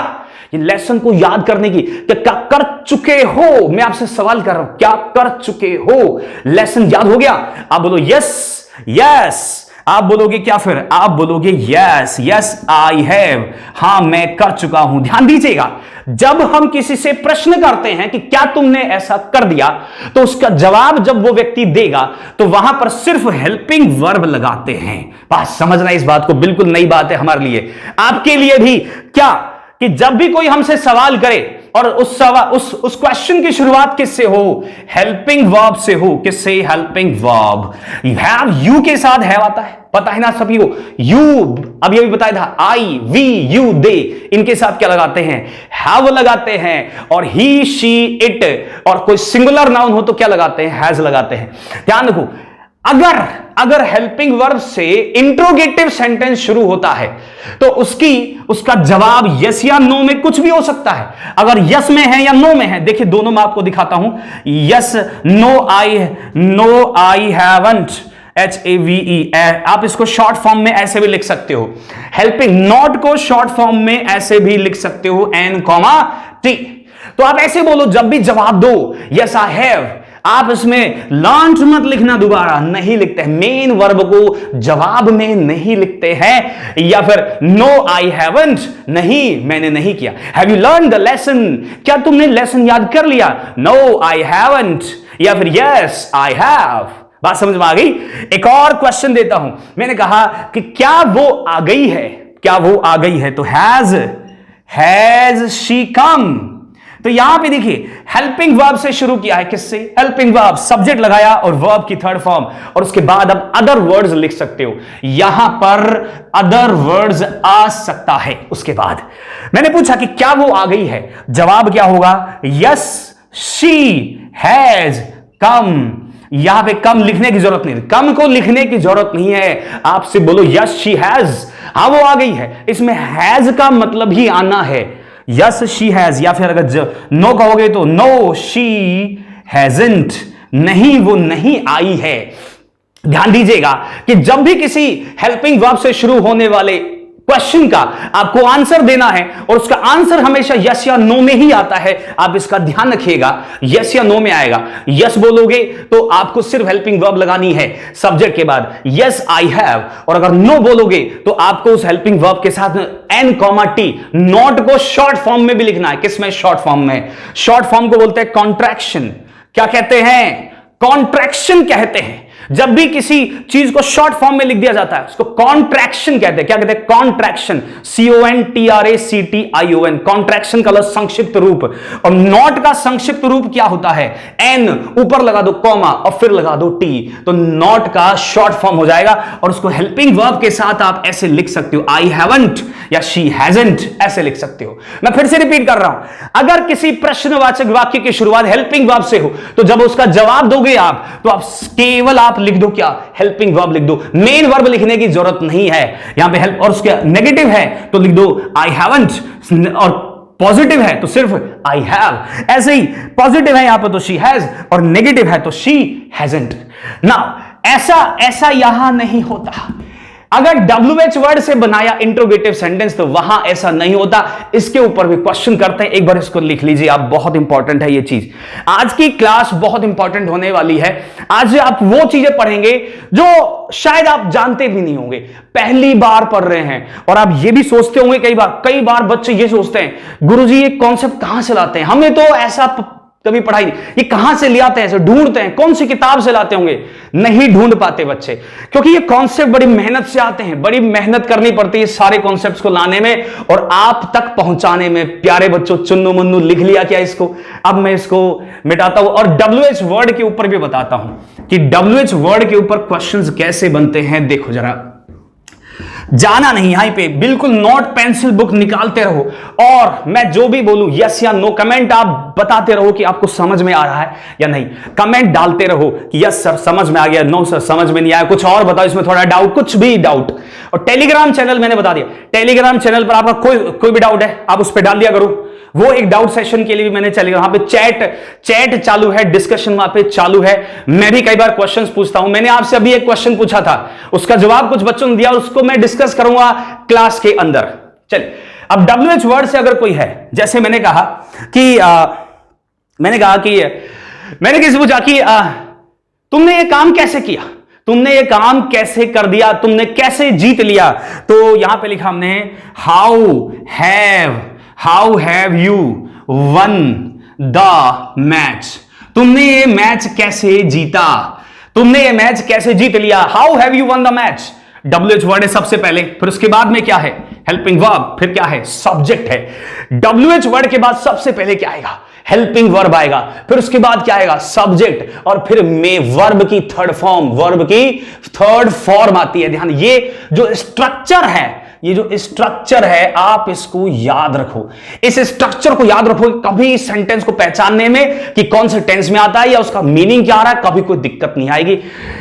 ये लेसन को याद करने की, क्या कर चुके हो, मैं आपसे सवाल कर रहा हूं, क्या कर चुके हो, लेसन याद हो गया। आप बोलो यस, आप बोलोगे क्या, फिर आप बोलोगे यस आई हैव, हां मैं कर चुका हूं। ध्यान दीजिएगा जब हम किसी से प्रश्न करते हैं कि क्या तुमने ऐसा कर दिया, तो उसका जवाब जब वो व्यक्ति देगा तो वहां पर सिर्फ हेल्पिंग वर्ब लगाते हैं। बात समझना, इस बात को, बिल्कुल नई बात है हमारे लिए, आपके लिए भी। क्या कि जब भी कोई हमसे सवाल करे और उस क्वेश्चन की शुरुआत किससे हो, हेल्पिंग वर्ब से हो। किससे, हेल्पिंग वर्ब। हैव यू के साथ हैव आता है, पता है ना सभी को। यू अभी बताया था, आई, वी, यू, दे, इनके साथ क्या लगाते हैं, हैव लगाते हैं। और ही, शी, इट, और कोई सिंगुलर नाउन हो तो क्या लगाते हैं, हैज लगाते हैं। ध्यान रखो, अगर हेल्पिंग वर्ब से इंट्रोगेटिव सेंटेंस शुरू होता है तो उसका जवाब यस या नो में कुछ भी हो सकता है। अगर यस में है या नो में है, देखिए दोनों में आपको दिखाता हूं, yes, no I haven't, HAVE, आप इसको शॉर्ट फॉर्म में ऐसे भी लिख सकते हो। हेल्पिंग नॉट को शॉर्ट फॉर्म में ऐसे भी लिख सकते हो, N, T। तो आप ऐसे बोलो जब भी जवाब दो, यस आई हैव, आप इसमें लर्न्ड मत लिखना, दोबारा नहीं लिखते हैं, मेन वर्ब को जवाब में नहीं लिखते हैं। या फिर नो आई हैवंट, नहीं मैंने नहीं किया। Have you learn the lesson, क्या तुमने लेसन याद कर लिया, नो आई हैवंट। या फिर यस आई हैव। बात समझ में आ गई। एक और क्वेश्चन देता हूं, मैंने कहा कि क्या वो आ गई है, क्या वो आ गई है, तो हैज शी कम। तो यहां पे देखिए हेल्पिंग वर्ब से शुरू किया है, किससे, हेल्पिंग वर्ब, सब्जेक्ट लगाया और वर्ब की थर्ड फॉर्म, और उसके बाद अब अदर वर्ड्स लिख सकते हो। यहां पर अदर वर्ड्स आ सकता है। उसके बाद मैंने पूछा कि क्या वो आ गई है, जवाब क्या होगा, यस शी हैज कम। यहां पे कम लिखने की जरूरत नहीं, कम को लिखने की जरूरत नहीं है, आपसे बोलो यस शी हैज, हाँ वो आ गई है। इसमें हैज का मतलब ही आना है, यस शी हैज। या फिर अगर नो कहोगे तो नो शी हैजंट, नहीं वो नहीं आई है। ध्यान दीजिएगा कि जब भी किसी हेल्पिंग वर्ब से शुरू होने वाले क्वेश्चन का आपको आंसर देना है और उसका आंसर हमेशा यस या नो में ही आता है। आप इसका ध्यान रखिएगा, यस या नो में आएगा। यस बोलोगे तो आपको सिर्फ हेल्पिंग वर्ब लगानी है सब्जेक्ट के बाद, यस आई हैव। और अगर नो बोलोगे तो आपको उस हेल्पिंग वर्ब के साथ एन कॉमा टी, नॉट को शॉर्ट फॉर्म में भी लिखना है। किसमें? शॉर्ट फॉर्म में। शॉर्ट फॉर्म को बोलते हैं कॉन्ट्रैक्शन। क्या कहते हैं? कॉन्ट्रैक्शन कहते हैं। जब भी किसी चीज को शॉर्ट फॉर्म में लिख दिया जाता है उसको कॉन्ट्रैक्शन कहते हैं। क्या कहते हैं? कॉन्ट्रैक्शन, CONTRACTION, कॉन्ट्रैक्शन का संक्षिप्त रूप। और नॉट का संक्षिप्त रूप क्या होता है? एन, ऊपर लगा दो कॉमा और फिर लगा दो टी, तो नॉट का शॉर्ट फॉर्म हो जाएगा। और उसको हेल्पिंग वर्ब के साथ आप ऐसे लिख सकते हो, आई हैवंट या शी हैजंट, ऐसे लिख सकते हो। मैं फिर से रिपीट कर रहा हूं, अगर किसी प्रश्नवाचक वाक्य की शुरुआत हेल्पिंग वर्ब से हो तो जब उसका जवाब दोगे आप तो आप केवल आप लिख दो क्या? हेल्पिंग वर्ब लिख दो। मेन वर्ब लिखने की जरूरत नहीं है यहां पे। हेल्प और उसके नेगेटिव है तो लिख दो आई हैवंट, और पॉजिटिव है तो सिर्फ आई हैव। ऐसे ही पॉजिटिव है यहां पर तो शी हैज और नेगेटिव है तो शी हैजंट। नाउ ऐसा यहां नहीं होता। अगर WH वर्ड से बनाया इंट्रोगेटिव सेंटेंस तो वहां ऐसा नहीं होता। इसके ऊपर भी क्वेश्चन करते हैं, एक बार इसको लिख लीजिए आप, बहुत इंपॉर्टेंट है ये चीज। आज की क्लास बहुत इंपॉर्टेंट होने वाली है। आज आप वो चीजें पढ़ेंगे जो शायद आप जानते भी नहीं होंगे, पहली बार पढ़ रहे हैं। और आप ये भी सोचते होंगे कई बार बच्चे ये सोचते हैं, गुरुजी ये कॉन्सेप्ट कहां से लाते हैं, हमें तो ऐसा कभी पढ़ाई नहीं, ये कहां से ले आते हैं, ऐसे ढूंढते हैं, कौन सी किताब से लाते होंगे? नहीं ढूंढ पाते बच्चे, क्योंकि ये कॉन्सेप्ट बड़ी मेहनत से आते हैं, बड़ी मेहनत करनी पड़ती है सारे कॉन्सेप्ट्स को लाने में और आप तक पहुंचाने में। प्यारे बच्चों, चुन्नू मुन्नू लिख लिया क्या इसको? अब मैं इसको मिटाता हूं और WH वर्ड के ऊपर भी बताता हूं कि WH वर्ड के ऊपर क्वेश्चंस कैसे बनते हैं। देखो जरा, जाना नहीं यहीं पे, बिल्कुल नोट पेंसिल बुक निकालते रहो और मैं जो भी बोलूं यस या नो कमेंट आप बताते रहो कि आपको समझ में आ रहा है या नहीं। कमेंट डालते रहो कि यस सर समझ में आ गया, नो सर समझ में नहीं आया, कुछ और बताओ इसमें थोड़ा डाउट, कुछ भी डाउट। और टेलीग्राम चैनल मैंने बता दिया, टेलीग्राम चैनल पर आपका कोई भी डाउट है आप उस पर डाल दिया करो। वो एक डाउट सेशन के लिए भी मैंने चलेगा, वहां पे चैट चालू है, डिस्कशन वहां पे चालू है। मैं भी कई बार क्वेश्चंस पूछता हूं। मैंने आपसे अभी एक क्वेश्चन पूछा था, उसका जवाब कुछ बच्चों ने दिया, उसको मैं डिस्कस करूंगा क्लास के अंदर। चलिए, अब WH वर्ड से अगर कोई है, जैसे मैंने कहा कि मैंने किसी पूछा कि तुमने ये काम कैसे किया, तुमने ये काम कैसे कर दिया, तुमने कैसे जीत लिया, तो यहां पे लिखा हमने how have you one the match. तुमने ये मैच कैसे जीता, तुमने ये मैच कैसे जीत लिया। How have you one the match, WH word है सबसे पहले, फिर उसके बाद में क्या है? हेल्पिंग वर्ब, फिर क्या है? सब्जेक्ट है। WH वर्ड के बाद सबसे पहले क्या आएगा? हेल्पिंग वर्ब आएगा, फिर उसके बाद क्या आएगा? सब्जेक्ट, और फिर में वर्ब की थर्ड फॉर्म आती है। ध्यान, ये जो स्ट्रक्चर है आप इसको याद रखो। इस स्ट्रक्चर को याद रखो, कभी इस सेंटेंस को पहचानने में कि कौन से टेंस में आता है या उसका मीनिंग क्या आ रहा है, कभी कोई दिक्कत नहीं आएगी।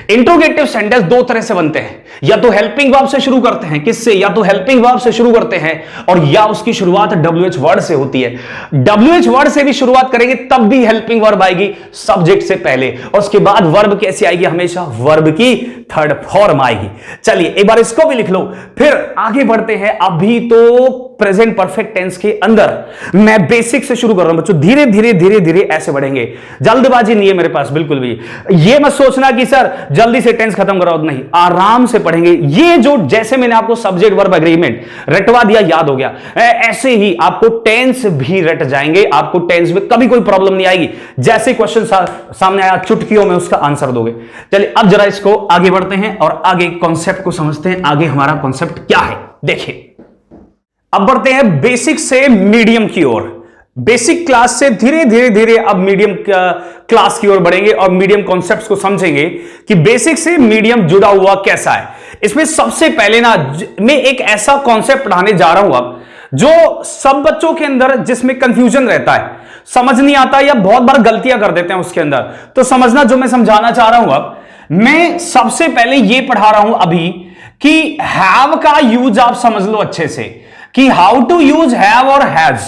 इंट्रोगेटिव सेंटेंस दो तरह से बनते हैं, या तो हेल्पिंग वर्ब से शुरू करते हैं, किससे? या तो हेल्पिंग वर्ब से शुरू करते हैं और या उसकी शुरुआत WH वर्ड से होती है। WH वर्ड से भी शुरुआत करेंगे तब भी हेल्पिंग वर्ब आएगी सब्जेक्ट से पहले, और उसके बाद वर्ब कैसे आएगी? हमेशा वर्ब की थर्ड फॉर्म आएगी। चलिए एक बार इसको भी लिख लो, फिर आगे बढ़ते हैं। अभी तो प्रेजेंट परफेक्ट टेंस के अंदर मैं बेसिक से शुरू कर रहा हूं बच्चों, धीरे धीरे ऐसे बढ़ेंगे, जल्दबाजी नहीं है मेरे पास बिल्कुल भी। ये मत सोचना कि सर जल्दी से टेंस खत्म करो, नहीं, आराम से पढ़ेंगे। ये जो जैसे मैंने आपको सब्जेक्ट वर्ब एग्रीमेंट रटवा दिया, याद हो गया, ऐसे ही आपको टेंस भी रट जाएंगे। आपको टेंस में कभी कोई प्रॉब्लम नहीं आएगी। जैसे क्वेश्चन सामने आया चुटकियों में उसका आंसर दोगे। चलिए अब जरा इसको आगे बढ़ते हैं और आगे कॉन्सेप्ट को समझते हैं। आगे हमारा कॉन्सेप्ट क्या है देखिए। अब बढ़ते हैं बेसिक से मीडियम की ओर। बेसिक क्लास से धीरे धीरे अब मीडियम क्लास की ओर बढ़ेंगे और मीडियम कॉन्सेप्ट्स को समझेंगे कि बेसिक से मीडियम जुड़ा हुआ कैसा है। इसमें सबसे पहले ना मैं एक ऐसा कॉन्सेप्ट पढ़ाने जा रहा हूं अब जो सब बच्चों के अंदर जिसमें कंफ्यूजन रहता है, समझ नहीं आता या बहुत बार गलतियां कर देते हैं उसके अंदर। तो समझना जो मैं समझाना चाह रहा हूं अब, मैं सबसे पहले यह पढ़ा रहा हूं अभी कि हैव का यूज आप समझ लो अच्छे से, कि हाउ टू यूज हैव और हैज।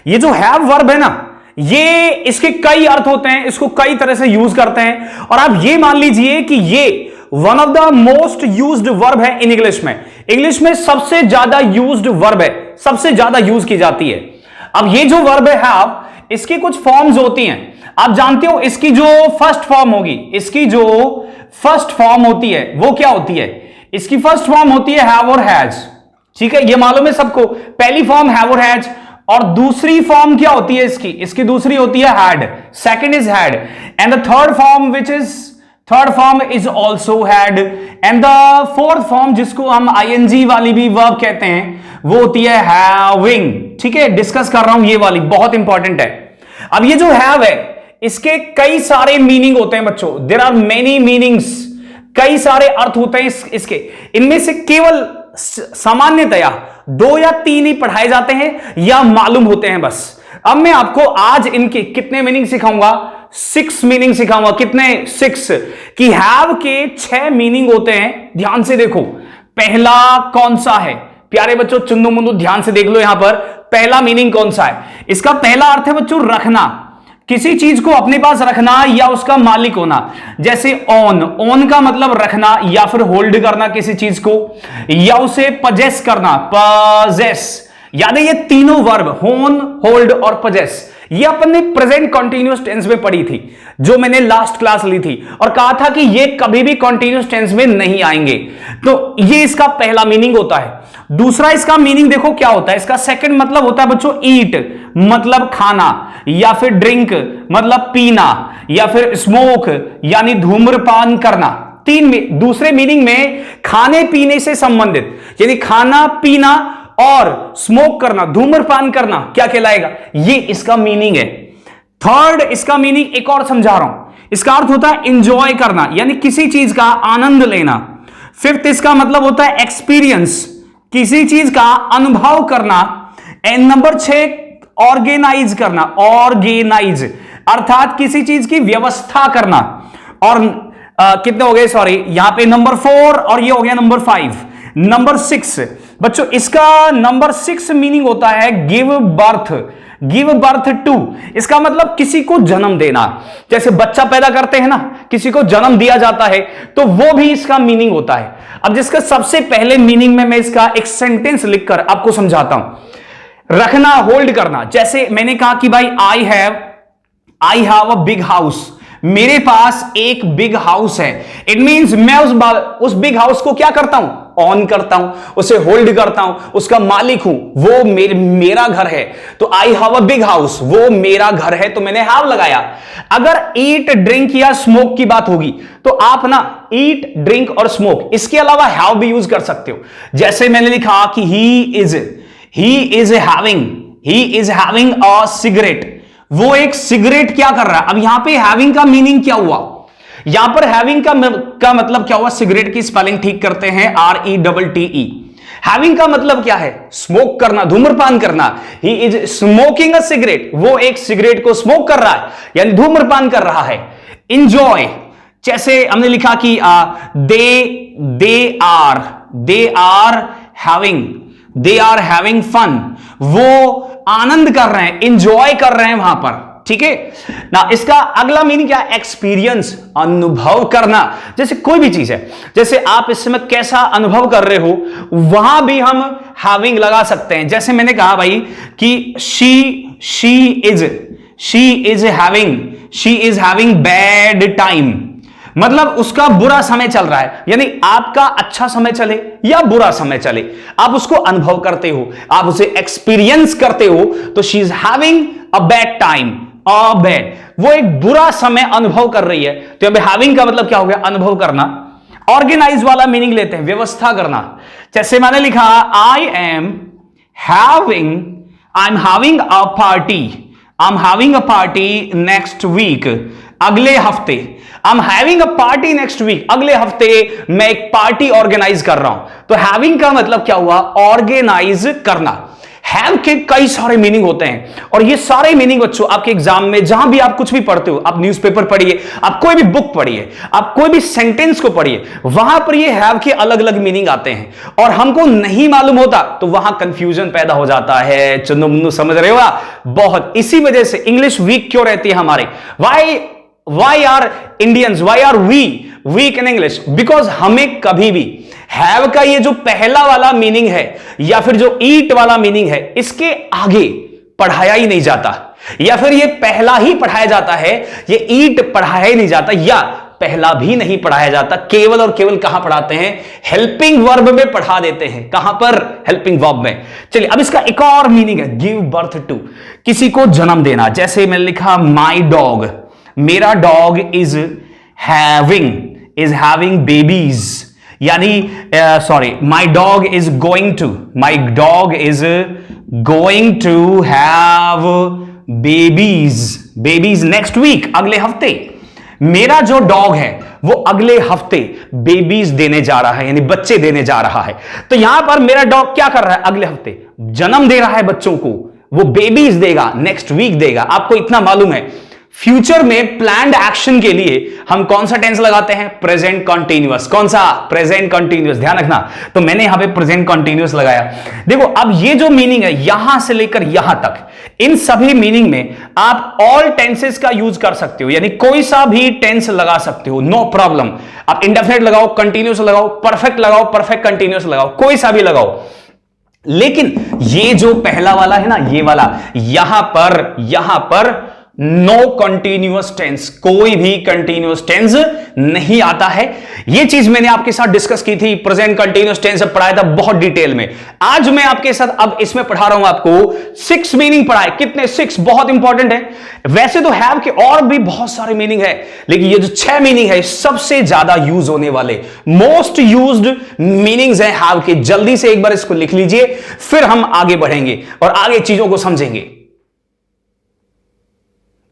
ये जो हैव वर्ब है ना, ये इसके कई अर्थ होते हैं, इसको कई तरह से यूज करते हैं। और आप ये मान लीजिए कि ये one of the most used verb है इन इंग्लिश में। इंग्लिश में सबसे ज्यादा यूज्ड वर्ब है, सबसे ज्यादा यूज की जाती है। अब ये जो वर्ब है हैव, इसकी कुछ फॉर्म्स होती हैं। आप जानते हो इसकी जो फर्स्ट फॉर्म होगी, इसकी जो फर्स्ट फॉर्म होती है वो क्या होती है? इसकी फर्स्ट फॉर्म होती है हैव और हैज। ठीक है, ये मालूम है सबको। पहली फॉर्म हैव और हैज, और दूसरी फॉर्म क्या होती है इसकी? इसकी दूसरी होती है had, second is had, and the third form is also had, and the fourth form जिसको हम आईएनजी वाली भी वर्ब कहते हैं वो होती है हैविंग। ठीक है, डिस्कस कर रहा हूं ये वाली, बहुत इंपॉर्टेंट है। अब ये जो हैव है इसके कई सारे मीनिंग होते हैं बच्चों, देयर आर मेनी मीनिंग्स, कई सारे अर्थ होते हैं इसके। इनमें से केवल सामान्यतया 2 या 3 ही पढ़ाए जाते हैं या मालूम होते हैं बस। अब मैं आपको आज इनके कितने मीनिंग सिखाऊंगा? 6 मीनिंग सिखाऊंगा। कितने? 6। कि हैव के 6 मीनिंग होते हैं। ध्यान से देखो, पहला कौन सा है प्यारे बच्चों? चुन्नू मुन्नू ध्यान से देख लो यहां पर, पहला मीनिंग कौन सा है? इसका पहला अर्थ है बच्चों रखना, किसी चीज को अपने पास रखना या उसका मालिक होना। जैसे ओन का मतलब रखना या फिर होल्ड करना किसी चीज को, या उसे पजेस करना, पजेस। याद है ये तीनों वर्ब ओन, होल्ड और पजेस, ये अपन ने प्रेजेंट कॉन्टिन्यूअस टेंस में पढ़ी थी, जो मैंने लास्ट क्लास ली थी, और कहा था कि ये कभी भी कॉन्टिन्यूअस टेंस में नहीं आएंगे। तो ये इसका पहला मीनिंग होता है। दूसरा इसका मीनिंग देखो क्या होता है। इसका सेकंड मतलब होता है बच्चों ईट, मतलब खाना, या फिर ड्रिंक मतलब पीना, या फिर स्मोक यानी धूम्रपान करना। दूसरे मीनिंग में खाने पीने से संबंधित, यानी खाना पीना और स्मोक करना, धूम्रपान करना क्या कहलाएगा? ये इसका मीनिंग है। थर्ड इसका मीनिंग एक और समझा रहा हूं, इसका अर्थ होता है एंजॉय करना, यानी किसी चीज का आनंद लेना। फिफ्थ इसका मतलब होता है एक्सपीरियंस, किसी चीज का अनुभव करना। एंड नंबर 6 ऑर्गेनाइज करना, ऑर्गेनाइज अर्थात किसी चीज की व्यवस्था करना। और कितने हो गए? सॉरी, यहां पे नंबर 4 और ये हो गया नंबर 5। नंबर 6 बच्चों, इसका नंबर 6 मीनिंग होता है give birth, give birth to. इसका मतलब किसी को जन्म देना। जैसे बच्चा पैदा करते हैं ना, किसी को जन्म दिया जाता है, तो वो भी इसका मीनिंग होता है। अब जिसका सबसे पहले मीनिंग में मैं इसका एक सेंटेंस लिखकर आपको समझाता हूं। रखना, होल्ड करना। जैसे मैंने कहा कि भाई I have a big house, मेरे पास एक बिग हाउस है। इट मींस मैं उस बिग हाउस को क्या करता हूं? ऑन करता हूं, उसे होल्ड करता हूं, उसका मालिक हूं, वो मेरा घर है। तो I have a big house, वो मेरा घर है, तो मैंने हैव लगाया। अगर ईट, ड्रिंक या स्मोक की बात होगी तो आप ना ईट, ड्रिंक और स्मोक इसके अलावा हैव भी यूज कर सकते हो। जैसे मैंने लिखा कि he is having a cigarette, वो एक सिगरेट क्या कर रहा है। अब यहां पे हैविंग का मीनिंग क्या हुआ? यहां पर हैविंग का मतलब क्या हुआ? सिगरेट की स्पेलिंग ठीक करते हैं, RETTE। हैविंग का मतलब क्या है? स्मोक करना, धूम्रपान करना। He is smoking a cigarette, वो एक सिगरेट को स्मोक कर रहा है, यानी धूम्रपान कर रहा है। इंजॉय, जैसे हमने लिखा कि दे आर हैविंग फन, वो आनंद कर रहे हैं, इंजॉय कर रहे हैं वहां पर। ठीक है ना। इसका अगला मीनिंग क्या है? एक्सपीरियंस, अनुभव करना। जैसे कोई भी चीज है, जैसे आप इस समय कैसा अनुभव कर रहे हो, वहां भी हम हैविंग लगा सकते हैं। जैसे मैंने कहा भाई कि she is having bad time, मतलब उसका बुरा समय चल रहा है, यानी आपका अच्छा समय चले या बुरा समय चले, आप उसको अनुभव करते हो, आप उसे एक्सपीरियंस करते हो। तो she is having a bad time, वो एक बुरा समय अनुभव कर रही है। तो अब हैविंग का मतलब क्या हो गया? अनुभव करना। ऑर्गेनाइज वाला मीनिंग लेते हैं, व्यवस्था करना। जैसे मैंने लिखा I am having a party next week, अगले हफ्ते। I am having a party next week, अगले हफ्ते मैं एक पार्टी ऑर्गेनाइज कर रहा हूं। तो हैविंग का मतलब क्या हुआ? ऑर्गेनाइज करना। हैव के कई सारे मीनिंग होते हैं और ये सारे मीनिंग बच्चों आपके एग्जाम में जहां भी आप कुछ भी पढ़ते हो, आप न्यूज़पेपर पढ़िए, आप कोई भी बुक पढ़िए, आप कोई भी सेंटेंस को पढ़िए, वहां पर ये हैव के अलग अलग मीनिंग आते हैं और हमको नहीं मालूम होता तो वहां कंफ्यूजन पैदा हो जाता है। चुन्नू मुन्नू समझ रहे हो बहुत। इसी वजह से इंग्लिश वीक क्यों रहती है हमारे। Why are Indians, why are we weak in English? Because हमें कभी भी हैव का ये जो पहला वाला मीनिंग है या फिर जो ईट वाला मीनिंग है, इसके आगे पढ़ाया ही नहीं जाता, या फिर ये पहला ही पढ़ाया जाता है, ये ईट पढ़ाया ही नहीं जाता, या पहला भी नहीं पढ़ाया जाता। केवल और केवल कहां पढ़ाते हैं? हेल्पिंग वर्ब में पढ़ा देते हैं। कहां पर? हेल्पिंग वर्ब में। चलिए अब इसका एक और मीनिंग है, गिव बर्थ टू, किसी को जन्म देना। जैसे मैंने लिखा माई डॉग, मेरा डॉग इज हैविंग बेबीज, यानी sorry, my dog is going to have babies next week, अगले हफ्ते। मेरा जो डॉग है वो अगले हफ्ते बेबीज देने जा रहा है, यानी बच्चे देने जा रहा है। तो यहां पर मेरा डॉग क्या कर रहा है? अगले हफ्ते जन्म दे रहा है बच्चों को, वो बेबीज देगा, नेक्स्ट वीक देगा। आपको इतना मालूम है, फ्यूचर में प्लान्ड एक्शन के लिए हम कौन सा टेंस लगाते हैं? Present continuous. कौन सा? Present continuous. ध्यान रखना, तो मैंने यहां पे प्रेजेंट कंटीन्यूअस लगाया। देखो अब ये जो मीनिंग है यहां से लेकर यहां तक, इन सभी मीनिंग में आप ऑल टेंसेस का यूज कर सकते हो, यानी कोई सा भी टेंस लगा सकते हो, नो प्रॉब्लम। आप इंडेफिनिट लगाओ, कंटीन्यूअस लगाओ, परफेक्ट लगाओ, परफेक्ट कंटीन्यूअस लगाओ, कोई सा भी लगाओ। लेकिन ये जो पहला वाला है ना, ये वाला, यहां पर नो कंटिन्यूअस टेंस, कोई भी कंटिन्यूअस टेंस नहीं आता है। यह चीज मैंने आपके साथ डिस्कस की थी, प्रेजेंट कंटिन्यूअस टेंस पढ़ाया था बहुत डिटेल में। आज मैं आपके साथ अब इसमें पढ़ा रहा हूं आपको 6 मीनिंग पढ़ाए। कितने? 6, बहुत इंपॉर्टेंट है। वैसे तो हैव के और भी बहुत सारे मीनिंग है, लेकिन ये जो 6 मीनिंग है सबसे ज्यादा यूज होने वाले, मोस्ट यूज्ड मीनिंग्स है हैव के। जल्दी से एक बार इसको लिख लीजिए, फिर हम आगे बढ़ेंगे और आगे चीजों को समझेंगे।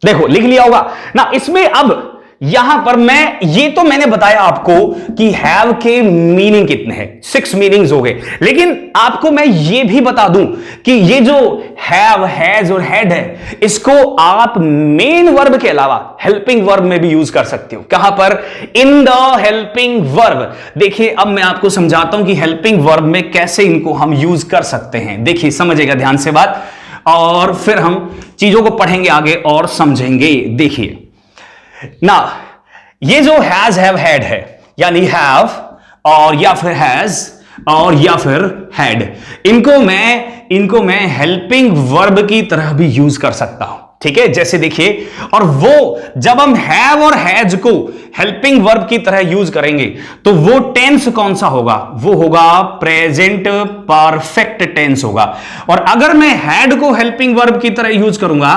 देखो लिख लिया होगा ना। इसमें अब यहां पर मैंने बताया आपको कि हैव के मीनिंग कितने हैं, 6 मीनिंग्स हो गए। लेकिन आपको मैं ये भी बता दूं कि ये जो हैव, हैज और हैड है, इसको आप मेन वर्ब के अलावा हेल्पिंग वर्ब में भी यूज कर सकते हो। कहां पर? In the helping verb. देखिए अब मैं आपको समझाता हूं कि हेल्पिंग वर्ब में कैसे इनको हम यूज कर सकते हैं। देखिए समझिएगा ध्यान से बात, और फिर हम चीजों को पढ़ेंगे आगे और समझेंगे। देखिए ना, ये जो हैज, हैव, हैड है, यानी हैव और या फिर हैज और या फिर हैड, इनको मैं हेल्पिंग वर्ब की तरह भी यूज कर सकता हूं। ठीक है, जैसे देखिए, और वो जब हम हैव और हैज को हेल्पिंग वर्ब की तरह यूज करेंगे तो वो टेंस कौन सा होगा? वो होगा प्रेजेंट परफेक्ट टेंस होगा। और अगर मैं हैड को हेल्पिंग वर्ब की तरह यूज करूंगा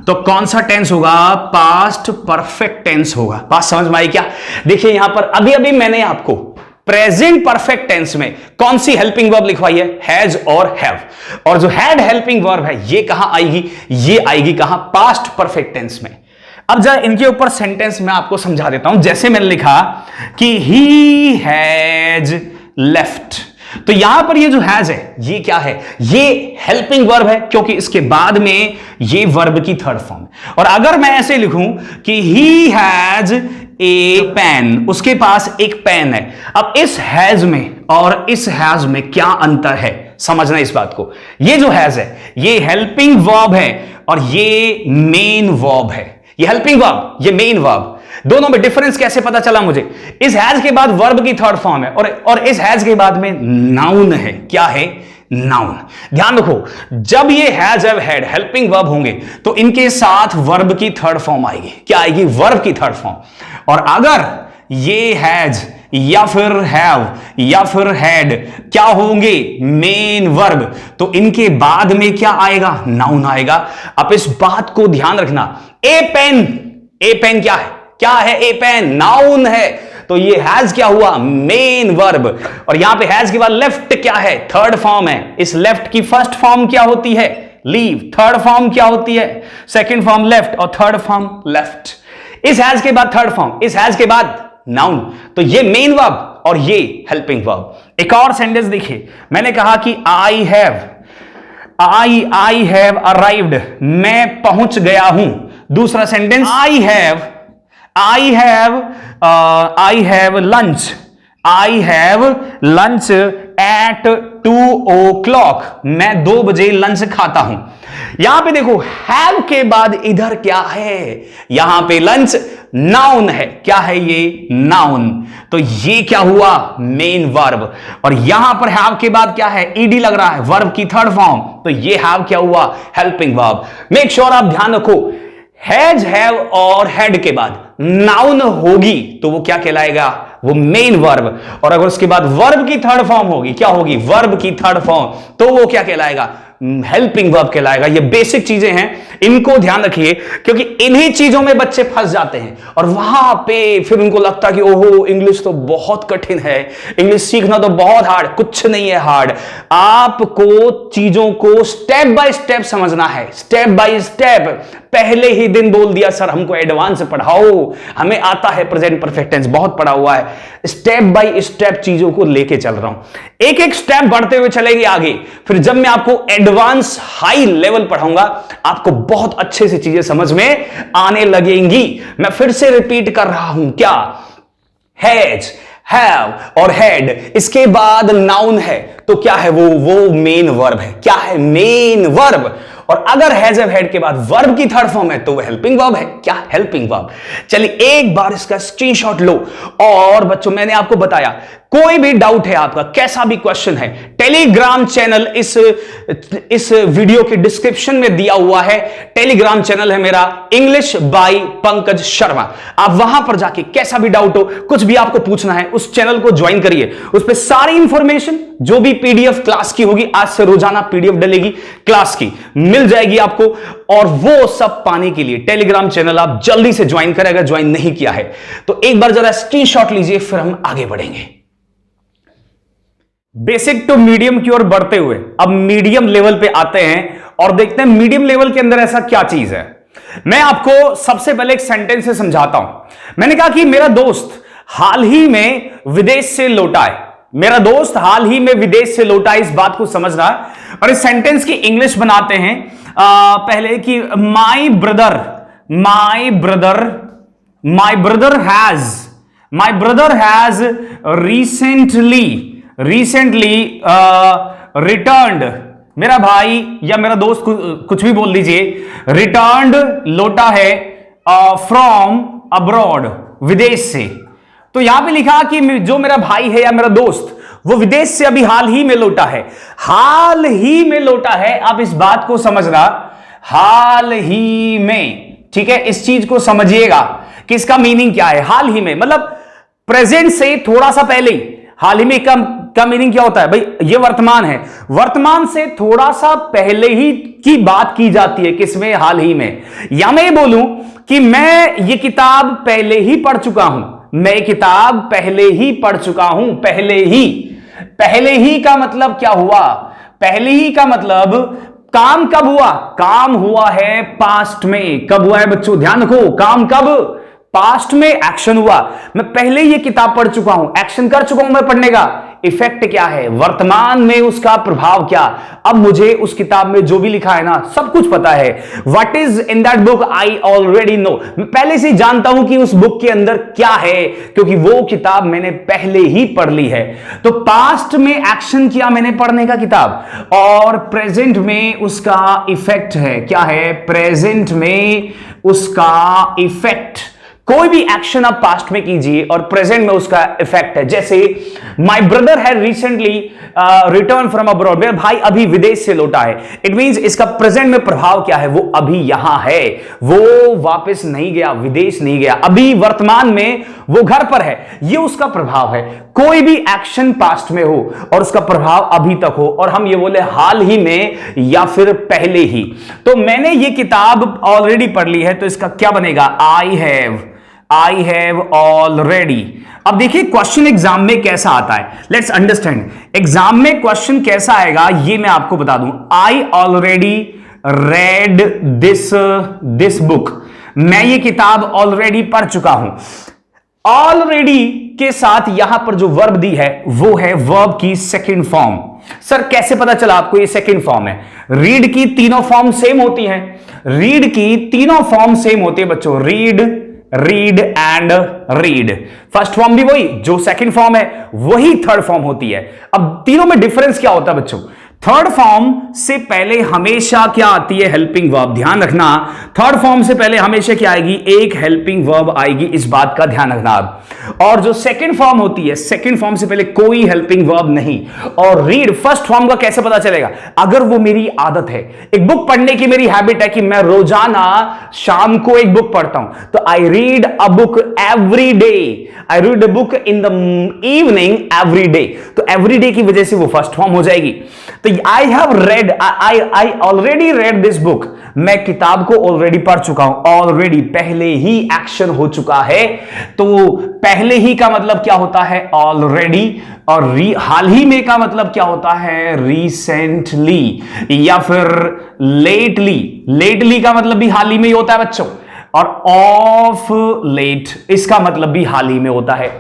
तो कौन सा टेंस होगा? पास्ट परफेक्ट टेंस होगा। बात समझ में आई क्या? देखिए यहां पर अभी मैंने आपको प्रेजेंट परफेक्ट टेंस में कौन सी हेल्पिंग वर्ब लिखवाई है? हैज और हैव। और जो हैड हेल्पिंग वर्ब है ये कहां आएगी? ये आएगी कहां? पास्ट परफेक्ट टेंस में। अब जरा इनके ऊपर सेंटेंस मैं आपको समझा देता हूं। जैसे मैंने लिखा कि ही हैज लेफ्ट, तो यहां पर ये जो हैज है ये क्या है? ये हेल्पिंग वर्ब है, क्योंकि इसके बाद में ये वर्ब की थर्ड फॉर्म है। और अगर मैं ऐसे लिखूं कि ही हैज ए पेन, उसके पास एक पेन है। अब इस हैज में और इस हैज में क्या अंतर है, समझना इस बात को। ये जो हैज है ये हेल्पिंग वर्ब है और ये मेन वर्ब है। ये हेल्पिंग वर्ब, ये मेन वर्ब, दोनों में डिफरेंस कैसे पता चला मुझे? इस हैज के बाद वर्ब की थर्ड फॉर्म है और इस हैज के बाद में नाउन है। क्या है? नाउन। ध्यान रखो, जब ये has, have, had helping verb होंगे तो इनके साथ वर्ब की थर्ड फॉर्म आएगी। क्या आएगी? वर्ब की थर्ड फॉर्म। और अगर ये हैज या फिर हैव या फिर हैड क्या होंगे? मेन वर्ब, तो इनके बाद में क्या आएगा? नाउन आएगा। अब इस बात को ध्यान रखना। ए पेन क्या है? क्या है? ए पेन नाउन है, तो ये हैज क्या हुआ? Main verb. और यहां पे हैज के बाद लेफ्ट क्या है? थर्ड फॉर्म है। इस लेफ्ट की फर्स्ट फॉर्म क्या होती है? लीव। थर्ड फॉर्म क्या होती है? सेकंड फॉर्म लेफ्ट और थर्ड फॉर्म लेफ्ट। इस हैज के बाद थर्ड फॉर्म, इस हैज के बाद नाउन, तो ये मेन वर्ब और ये हेल्पिंग वर्ब। एक और सेंटेंस देखिए, मैंने कहा कि I have I have arrived, मैं पहुंच गया हूं। दूसरा sentence, I have lunch, I have lunch at 2 o'clock, मैं 2 बजे लंच खाता हूं। यहां पे देखो हैव के बाद इधर क्या है, यहां पे लंच नाउन है। क्या है ये? नाउन। तो ये क्या हुआ? Main verb. और यहां पर हैव के बाद क्या है? ईडी लग रहा है, वर्ब की थर्ड फॉर्म। तो ये हैव क्या हुआ? Helping verb. मेक श्योर आप ध्यान रखो, हैज, हैव और हैड के बाद नाउन होगी तो वो क्या कहलाएगा? वो मेन वर्ब। और अगर उसके बाद वर्ब की थर्ड फॉर्म होगी, क्या होगी? वर्ब की थर्ड फॉर्म, तो वो क्या कहलाएगा? हेल्पिंग वर्ब कहलाएगा। ये बेसिक चीजें हैं, इनको ध्यान रखिए, क्योंकि इन्हीं चीजों में बच्चे फंस जाते हैं और वहां पे फिर उनको लगता है कि ओहो इंग्लिश तो बहुत कठिन है, इंग्लिश सीखना तो बहुत हार्ड। कुछ नहीं है हार्ड, आपको चीजों को स्टेप बाय स्टेप समझना है, स्टेप बाय स्टेप। पहले ही दिन बोल दिया सर हमको एडवांस पढ़ाओ, हमें आता है प्रेजेंट परफेक्ट टेंस, बहुत पढ़ा हुआ है। स्टेप बाय स्टेप चीजों को लेके चल रहा हूं, एक एक स्टेप बढ़ते हुए चलेंगे आगे। फिर जब मैं आपको एडवांस हाई लेवल पढ़ाऊंगा, आपको बहुत अच्छे से चीजें समझ में आने लगेंगी। मैं फिर से रिपीट कर रहा हूं, क्या? हैज, हैव और हैड, इसके बाद नाउन है तो क्या है? वो मेन वर्ब है। क्या है? Main verb. और अगर हैज हैव हैड के बाद वर्ब की थर्ड फॉर्म है तो वो हेल्पिंग वर्ब है। क्या? Helping verb. चलिए एक बार इसका स्क्रीनशॉट लो। और बच्चों मैंने आपको बताया, कोई भी डाउट है आपका, कैसा भी क्वेश्चन है, टेलीग्राम चैनल इस वीडियो के डिस्क्रिप्शन में दिया हुआ है। टेलीग्राम चैनल है मेरा, इंग्लिश बाय पंकज शर्मा। आप वहां पर जाके कैसा भी डाउट हो, कुछ भी आपको पूछना है, उस चैनल को ज्वाइन करिए। उस पर सारी इंफॉर्मेशन, जो भी पीडीएफ क्लास की होगी, आज से रोजाना पीडीएफ डलेगी क्लास की, मिल जाएगी आपको। और वो सब पाने के लिए टेलीग्राम चैनल आप जल्दी से ज्वाइन करें, अगर ज्वाइन नहीं किया है तो एक बार जरा स्क्रीनशॉट लीजिए, फिर हम आगे बढ़ेंगे। बेसिक टू मीडियम की ओर बढ़ते हुए अब मीडियम लेवल पे आते हैं और देखते हैं मीडियम लेवल के अंदर ऐसा क्या चीज है। मैं आपको सबसे पहले एक सेंटेंस से समझाता हूं। मैंने कहा कि मेरा दोस्त हाल ही में विदेश से लौटा है। मेरा दोस्त हाल ही में विदेश से लौटा है, इस बात को समझना। और इस सेंटेंस की इंग्लिश बनाते हैं पहले कि my brother has recently returned, मेरा भाई या मेरा दोस्त कुछ भी बोल दीजिए, रिटर्न्ड लौटा है फ्रॉम अब्रॉड, विदेश से। तो यहां पे लिखा कि जो मेरा भाई है या मेरा दोस्त वो विदेश से अभी हाल ही में लौटा है। हाल ही में लौटा है, आप इस बात को समझना, हाल ही में। ठीक है, इस चीज को समझिएगा कि इसका मीनिंग क्या है। हाल ही में मतलब प्रेजेंट से थोड़ा सा पहले ही। हाल ही में का मीनिंग क्या होता है भाई? ये वर्तमान है, वर्तमान से थोड़ा सा पहले ही की बात की जाती है, किसमें? हाल ही में। या मैं बोलूं कि मैं ये किताब पहले ही पढ़ चुका हूं, मैं किताब पहले ही पढ़ चुका हूं। पहले ही का मतलब क्या हुआ? पहले ही का मतलब काम कब हुआ? काम हुआ है पास्ट में। कब हुआ है बच्चों? ध्यान रखो, काम कब? पास्ट में एक्शन हुआ। मैं पहले ये किताब पढ़ चुका हूं, एक्शन कर चुका हूं मैं पढ़ने का। इफेक्ट क्या है? वर्तमान में उसका प्रभाव क्या? अब मुझे उस किताब में जो भी लिखा है ना, सब कुछ पता है। What is in that book I already know, मैं पहले से जानता हूं कि उस बुक के अंदर क्या है, क्योंकि वो किताब मैंने पहले ही पढ़ ली है। तो पास्ट में एक्शन किया मैंने पढ़ने का किताब, और प्रेजेंट में उसका इफेक्ट है। क्या है? प्रेजेंट में उसका इफेक्ट। कोई भी एक्शन आप पास्ट में कीजिए और प्रेजेंट में उसका इफेक्ट है। जैसे my brother had recently return from abroad, मेरा भाई अभी विदेश से लौटा है। इट मींस इसका प्रेजेंट में प्रभाव क्या है? वो अभी यहां है, वो वापस नहीं गया, विदेश नहीं गया, अभी वर्तमान में वो घर पर है, ये उसका प्रभाव है। कोई भी एक्शन पास्ट में हो और उसका प्रभाव अभी तक हो, और हम ये बोले हाल ही में या फिर पहले ही। तो मैंने ये किताब ऑलरेडी पढ़ ली है, तो इसका क्या बनेगा? I have already. अब देखिए क्वेश्चन एग्जाम में कैसा आता है, लेट्स अंडरस्टैंड। एग्जाम में क्वेश्चन कैसा आएगा ये मैं आपको बता दूं। I already read this book, मैं ये किताब ऑलरेडी पढ़ चुका हूं। ऑलरेडी के साथ यहां पर जो वर्ब दी है वो है वर्ब की सेकंड फॉर्म। सर कैसे पता चला आपको ये सेकंड फॉर्म है? रीड की तीनों फॉर्म सेम होती हैं, रीड की तीनों फॉर्म सेम होती है बच्चों, read, read and read. First form भी वही, जो सेकंड फॉर्म है वही थर्ड फॉर्म होती है। अब तीनों में डिफरेंस क्या होता है बच्चों? थर्ड फॉर्म से पहले हमेशा क्या आती है? Helping verb. ध्यान रखना, थर्ड फॉर्म से पहले हमेशा क्या आएगी? एक हेल्पिंग वर्ब आएगी, इस बात का ध्यान रखना आप। और जो सेकंड फॉर्म होती है, सेकंड फॉर्म से पहले कोई हेल्पिंग वर्ब नहीं। और रीड फर्स्ट फॉर्म का कैसे पता चलेगा? अगर वो मेरी आदत है, एक बुक पढ़ने की मेरी हैबिट है कि मैं रोजाना शाम को एक बुक पढ़ता हूं, तो I read a book every day, I read a book in the evening every day. तो एवरी डे की वजह से वो फर्स्ट फॉर्म हो जाएगी। तो I have read, I already read this book, मैं किताब को ऑलरेडी पढ़ चुका हूं, ऑलरेडी पहले ही एक्शन हो चुका है। तो पहले ही का मतलब क्या होता है? ऑलरेडी। और हाल ही में का मतलब क्या होता है? रिसेंटली या फिर लेटली। लेटली का मतलब भी हाल ही में ही होता है बच्चों। और ऑफ लेट इसका मतलब भी हाल ही में होता है।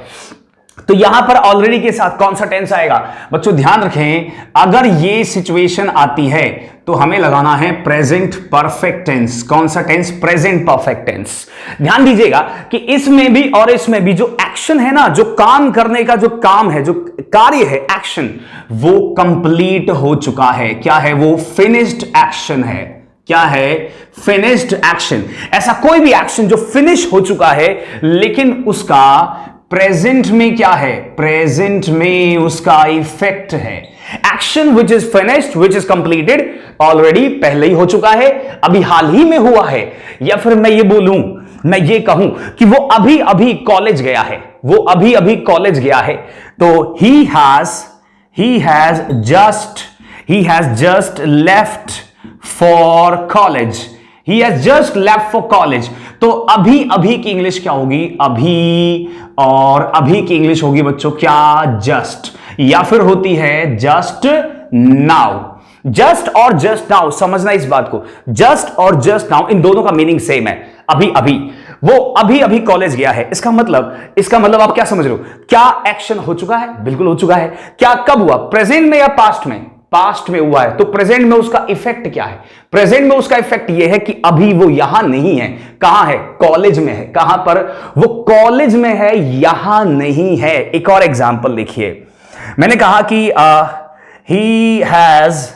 तो यहां पर ऑलरेडी के साथ कौन सा टेंस आएगा बच्चों? ध्यान रखें, अगर ये सिचुएशन आती है तो हमें लगाना है प्रेजेंट परफेक्ट टेंस। कौन सा टेंस? Present perfect tense. ध्यान दीजिएगा कि इसमें भी और इसमें भी जो एक्शन है ना, जो काम करने का जो काम है, जो कार्य है, एक्शन, वो कंप्लीट हो चुका है। क्या है वो? फिनिश्ड एक्शन है। क्या है? Finished action. ऐसा कोई भी एक्शन जो फिनिश हो चुका है लेकिन उसका प्रेजेंट में क्या है? प्रेजेंट में उसका इफेक्ट है। Action which is finished, which is completed, already पहले ही हो चुका है, अभी हाल ही में हुआ है। या फिर मैं ये बोलूं, मैं ये कहूं कि वो अभी अभी कॉलेज गया है, वो अभी अभी कॉलेज गया है। तो he has just left for college, he has just left for college. तो अभी अभी की इंग्लिश क्या होगी? अभी। और अभी की इंग्लिश होगी बच्चों क्या? जस्ट। या फिर होती है जस्ट नाउ। जस्ट और जस्ट नाउ, समझना इस बात को, जस्ट और जस्ट नाउ इन दोनों का मीनिंग सेम है। अभी अभी, वो अभी अभी कॉलेज गया है, इसका मतलब आप क्या समझ रहे हो? क्या एक्शन हो चुका है? बिल्कुल हो चुका है। क्या कब हुआ? प्रेजेंट में या पास्ट में? पास्ट में हुआ है। तो प्रेजेंट में उसका इफेक्ट क्या है? प्रेजेंट में उसका इफेक्ट यह है कि अभी वो यहां नहीं है। कहां है? कॉलेज में है। कहां पर? वो कॉलेज में है, यहां नहीं है। एक और एग्जांपल देखिए, मैंने कहा कि he has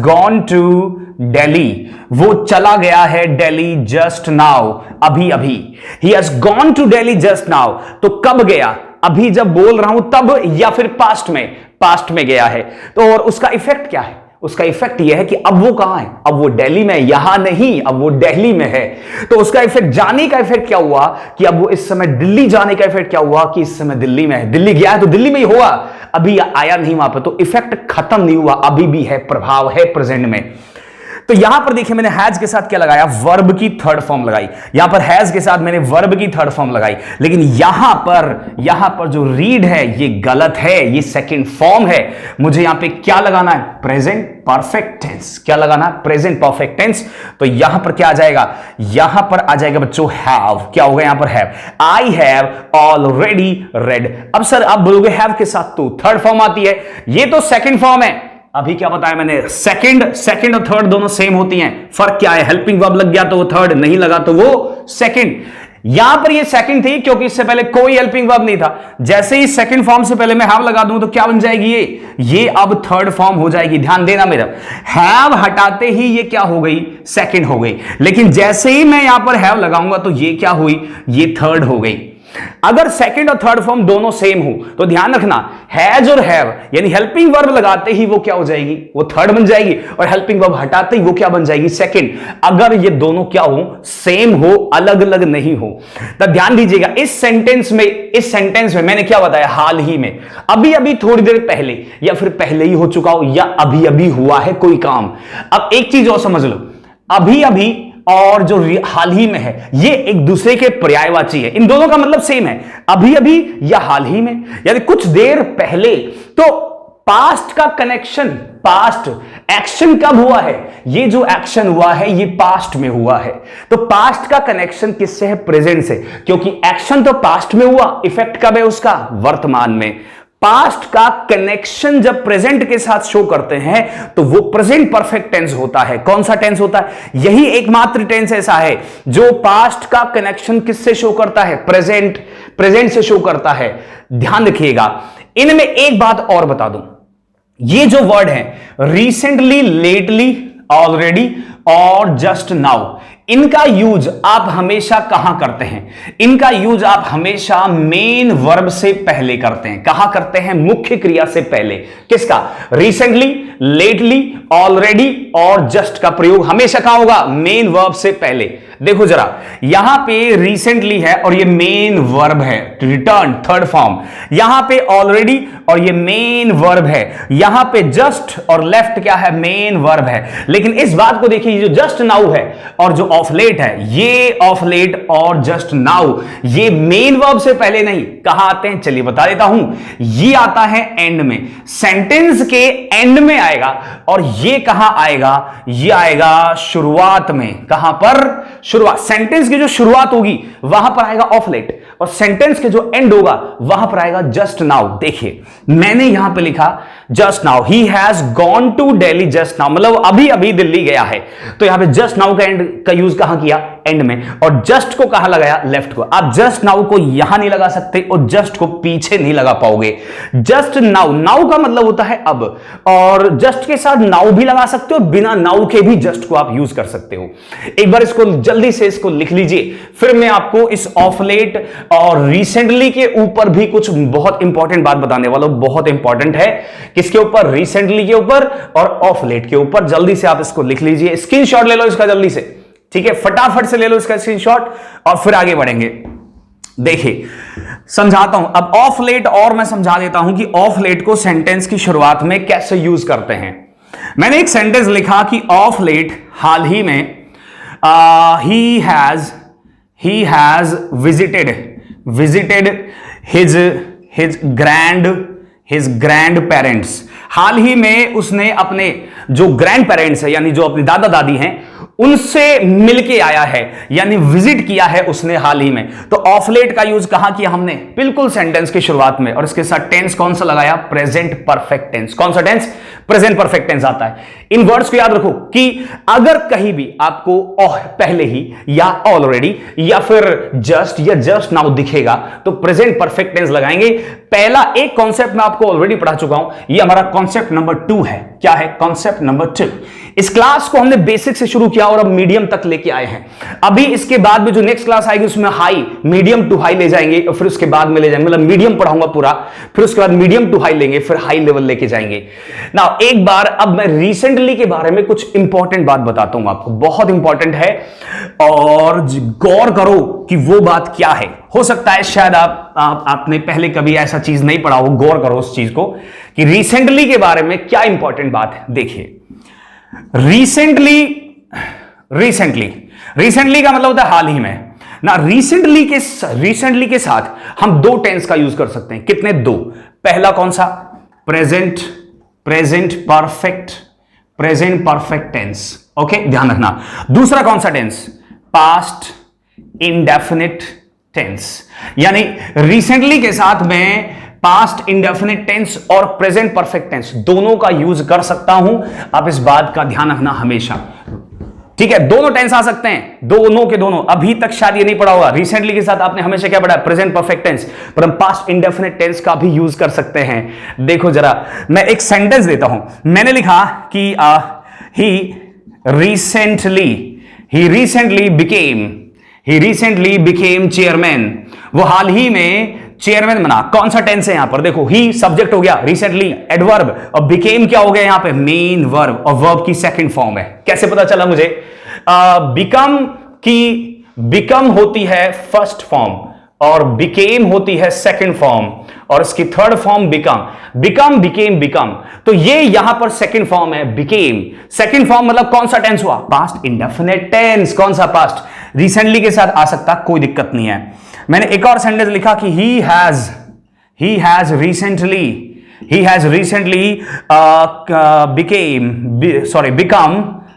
gone to Delhi, वो चला गया है दिल्ली जस्ट नाउ, अभी अभी। He has gone to Delhi just now, तो कब गया? अभी जब बोल रहा हूं तब, या फिर पास्ट में? पास्ट में गया है। तो और उसका इफेक्ट क्या है? उसका इफेक्ट यह है कि अब वो कहां है? अब वो दिल्ली में, यहां नहीं, अब वो दिल्ली में है। तो उसका इफेक्ट, जाने का इफेक्ट क्या हुआ कि अब वो इस समय दिल्ली जाने का इफेक्ट क्या हुआ कि इस समय दिल्ली में है। दिल्ली गया है तो दिल्ली में ही हुआ, अभी आया नहीं वहां पर, तो इफेक्ट खत्म नहीं हुआ, अभी भी है, प्रभाव है प्रेजेंट में। तो यहां पर देखिए मैंने हैज के साथ क्या लगाया? वर्ब की थर्ड फॉर्म लगाई। यहां पर हैज के साथ मैंने वर्ब की थर्ड फॉर्म लगाई, लेकिन यहां पर जो रीड है ये गलत है, ये सेकंड फॉर्म है। मुझे यहां पे क्या लगाना है? Present perfect tense. क्या लगाना? Present perfect tense. तो यहां पर क्या आ जाएगा? यहां पर आ जाएगा बच्चों हैव। क्या होगा यहां पर? Have. I have already red. अब सर आप बोलोगे हैव के साथ तो थर्ड फॉर्म आती है, ये तो सेकंड फॉर्म है। अभी क्या बताया मैंने? सेकंड और थर्ड दोनों सेम होती हैं। फर्क क्या है? हेल्पिंग वर्ब लग गया तो वो थर्ड, नहीं लगा तो वो सेकंड। यहां पर ये सेकंड थी क्योंकि इससे पहले कोई हेल्पिंग वर्ब नहीं था। जैसे ही सेकंड फॉर्म से पहले मैं हैव लगा दूं तो क्या बन जाएगी? ये अब थर्ड फॉर्म हो जाएगी। ध्यान देना मेरा, हैव हटाते ही ये क्या हो गई? सेकंड हो गई। लेकिन जैसे ही मैं यहां पर हैव लगाऊंगा तो ये क्या हुई? ये थर्ड हो गई। अगर सेकंड और थर्ड फॉर्म दोनों सेम हो तो ध्यान रखना, हैज और हैव यानी हेल्पिंग वर्ब लगाते ही वो क्या हो जाएगी? वो थर्ड बन जाएगी, और हेल्पिंग वर्ब हटाते ही वो क्या बन जाएगी? सेकंड। अगर ये दोनों क्या हो? सेम हो, अलग अलग नहीं हो। तो ध्यान दीजिएगा, इस सेंटेंस में मैंने क्या बताया? हाल ही में, अभी अभी, थोड़ी देर पहले, या फिर पहले ही हो चुका हो, या अभी अभी हुआ है कोई काम। अब एक चीज और समझ लो, अभी अभी और जो हाल ही में है ये एक दूसरे के पर्यायवाची है। इन दोनों का मतलब सेम है, अभी अभी या हाल ही में, यानी कुछ देर पहले। तो पास्ट का कनेक्शन, पास्ट एक्शन कब हुआ है? ये जो एक्शन हुआ है ये पास्ट में हुआ है। तो पास्ट का कनेक्शन किससे है? प्रेजेंट से, क्योंकि एक्शन तो पास्ट में हुआ, इफेक्ट कब है उसका? वर्तमान में। पास्ट का कनेक्शन जब प्रेजेंट के साथ शो करते हैं तो वो प्रेजेंट परफेक्ट टेंस होता है। कौन सा टेंस होता है? यही एकमात्र टेंस ऐसा है जो पास्ट का कनेक्शन किससे शो करता है? प्रेजेंट से शो करता है। ध्यान रखिएगा, इनमें एक बात और बता दूं, ये जो वर्ड है रिसेंटली, लेटली, ऑलरेडी और जस्ट नाउ, इनका यूज आप हमेशा कहां करते हैं? इनका यूज आप हमेशा मेन वर्ब से पहले करते हैं। कहां करते हैं? मुख्य क्रिया से पहले। किसका? रिसेंटली, लेटली, ऑलरेडी और जस्ट का प्रयोग हमेशा कहां होगा? मेन वर्ब से पहले। देखो जरा, यहां पे रिसेंटली है और ये मेन वर्ब है, रिटर्न थर्ड फॉर्म। यहां पे ऑलरेडी और ये मेन वर्ब है। यहां पे जस्ट और लेफ्ट क्या है? मेन वर्ब है। लेकिन इस बात को देखिए, जो जस्ट नाउ है और जो ऑफ लेट है, ये ऑफ लेट और जस्ट नाउ ये मेन वर्ब से पहले नहीं, कहां आते हैं? चलिए बता देता हूं, ये आता है एंड में, सेंटेंस के एंड में आएगा। और ये कहां आएगा? ये आएगा शुरुआत में। कहां पर? शुरुआत। सेंटेंस की जो शुरुआत होगी वहां पर आएगा ऑफ लेट और सेंटेंस के जो एंड होगा वहां पर आएगा जस्ट नाउ। देखिए मैंने यहां पे लिखा just now, he has gone to Delhi just now, मतलब अभी अभी दिल्ली गया है। तो यहां पे जस्ट नाउ का एंड का यूज कहां किया? एंड में। और जस्ट को कहां लगाया? लेफ्ट को। आप जस्ट नाउ को यहां नहीं लगा सकते और जस्ट को पीछे नहीं लगा पाओगे। जस्ट नाउ, नाउ का मतलब होता है अब, और जस्ट के साथ नाउ भी लगा सकते हो, बिना नाउ के भी जस्ट को आप यूज कर सकते हो। एक बार इसको जल्दी से इसको लिख लीजिए, फिर मैं आपको इस ऑफ लेट और रिसेंटली के ऊपर भी कुछ बहुत इंपॉर्टेंट बात बताने वाला हूं। बहुत इंपॉर्टेंट है। किसके ऊपर? रिसेंटली के ऊपर और ऑफ लेट के ऊपर। जल्दी से आप इसको लिख लीजिए, स्क्रीनशॉट ले लो इसका जल्दी से, ठीक है? फटाफट से ले लो इसका स्क्रीनशॉट और फिर आगे बढ़ेंगे। देखिए समझाता हूं अब ऑफ लेट, और मैं समझा देता हूं कि ऑफ लेट को सेंटेंस की शुरुआत में कैसे यूज करते हैं। मैंने एक सेंटेंस लिखा कि ऑफ लेट, हाल ही में, he has visited his grandparents। हाल ही में उसने अपने जो ग्रैंड पेरेंट्स है, यानी जो अपने दादा दादी हैं, उनसे मिलके आया है, यानी विजिट किया है उसने हाल ही में। तो ऑफ लेट का यूज कहां किया हमने? बिल्कुल सेंटेंस की शुरुआत में। और इसके साथ टेंस कौन सा लगाया? Present perfect tense. कौन सा टेंस? प्रेजेंट परफेक्ट टेंस आता है। इन वर्ड्स को याद रखो कि अगर कहीं भी आपको पहले ही या ऑलरेडी या फिर जस्ट या जस्ट नाउ दिखेगा तो प्रेजेंट परफेक्ट टेंस लगाएंगे। पहला एक कॉन्सेप्ट मैं आपको ऑलरेडी पढ़ा चुका हूं, ये हमारा कॉन्सेप्ट नंबर 2 है। क्या है? Concept number 2। इस क्लास को हमने बेसिक से शुरू किया और अब मीडियम तक लेके आए हैं। अभी इसके बाद में जो नेक्स्ट क्लास आएगी उसमें हाई, मीडियम टू हाई ले जाएंगे और फिर उसके बाद में ले जाएंगे, मतलब मीडियम पढ़ाऊंगा पूरा, फिर उसके बाद मीडियम टू हाई लेंगे, फिर हाई लेवल लेके जाएंगे ना। एक बार अब मैं रिसेंटली के बारे में कुछ इंपॉर्टेंट बात बताता हूं आपको, बहुत इंपॉर्टेंट है और गौर करो कि वो बात क्या है। हो सकता है शायद आपने पहले कभी ऐसा चीज नहीं पढ़ा हो। गौर करो उस चीज को कि रिसेंटली के बारे में क्या इंपॉर्टेंट बात है। देखिए रिसेंटली का मतलब होता है हाल ही में ना। रिसेंटली के साथ हम दो टेंस का यूज कर सकते हैं। कितने? दो। पहला कौन सा? Present perfect tense. ओके, ध्यान रखना। दूसरा कौन सा टेंस? Past indefinite tense. यानी रिसेंटली के साथ मैं पास्ट इंडेफिनिट टेंस और प्रेजेंट परफेक्ट टेंस दोनों का यूज कर सकता हूं। आप इस बात का ध्यान रखना हमेशा, ठीक है? दोनों टेंस आ सकते हैं, दोनों के दोनों। अभी तक शायद ये नहीं पढ़ा होगा, रिसेंटली के साथ आपने हमेशा क्या पढ़ा? प्रेजेंट परफेक्ट टेंस, पर हम पास्ट इंडेफिनिट टेंस का भी यूज कर सकते हैं। देखो जरा, मैं एक सेंटेंस देता हूं। मैंने लिखा कि he recently became chairman। वो हाल ही में चेयरमैन बना। कौन सा टेंस है यहां पर? देखो, ही सब्जेक्ट हो गया, रिसेंटली एडवर्ब, और बिकेम क्या हो गया यहां पे? मेन वर्ब, और वर्ब की सेकंड फॉर्म है। कैसे पता चला मुझे? बिकम होती है फर्स्ट फॉर्म और बिकेम होती है सेकंड फॉर्म, और इसकी थर्ड फॉर्म बिकम। तो ये यहां पर सेकंड फॉर्म है, बिकेम। सेकंड फॉर्म मतलब कौन सा टेंस हुआ? Past indefinite tense. कौन सा? पास्ट। रिसेंटली के साथ आ सकता, कोई दिक्कत नहीं है। मैंने एक और सेंटेंस लिखा कि he has recently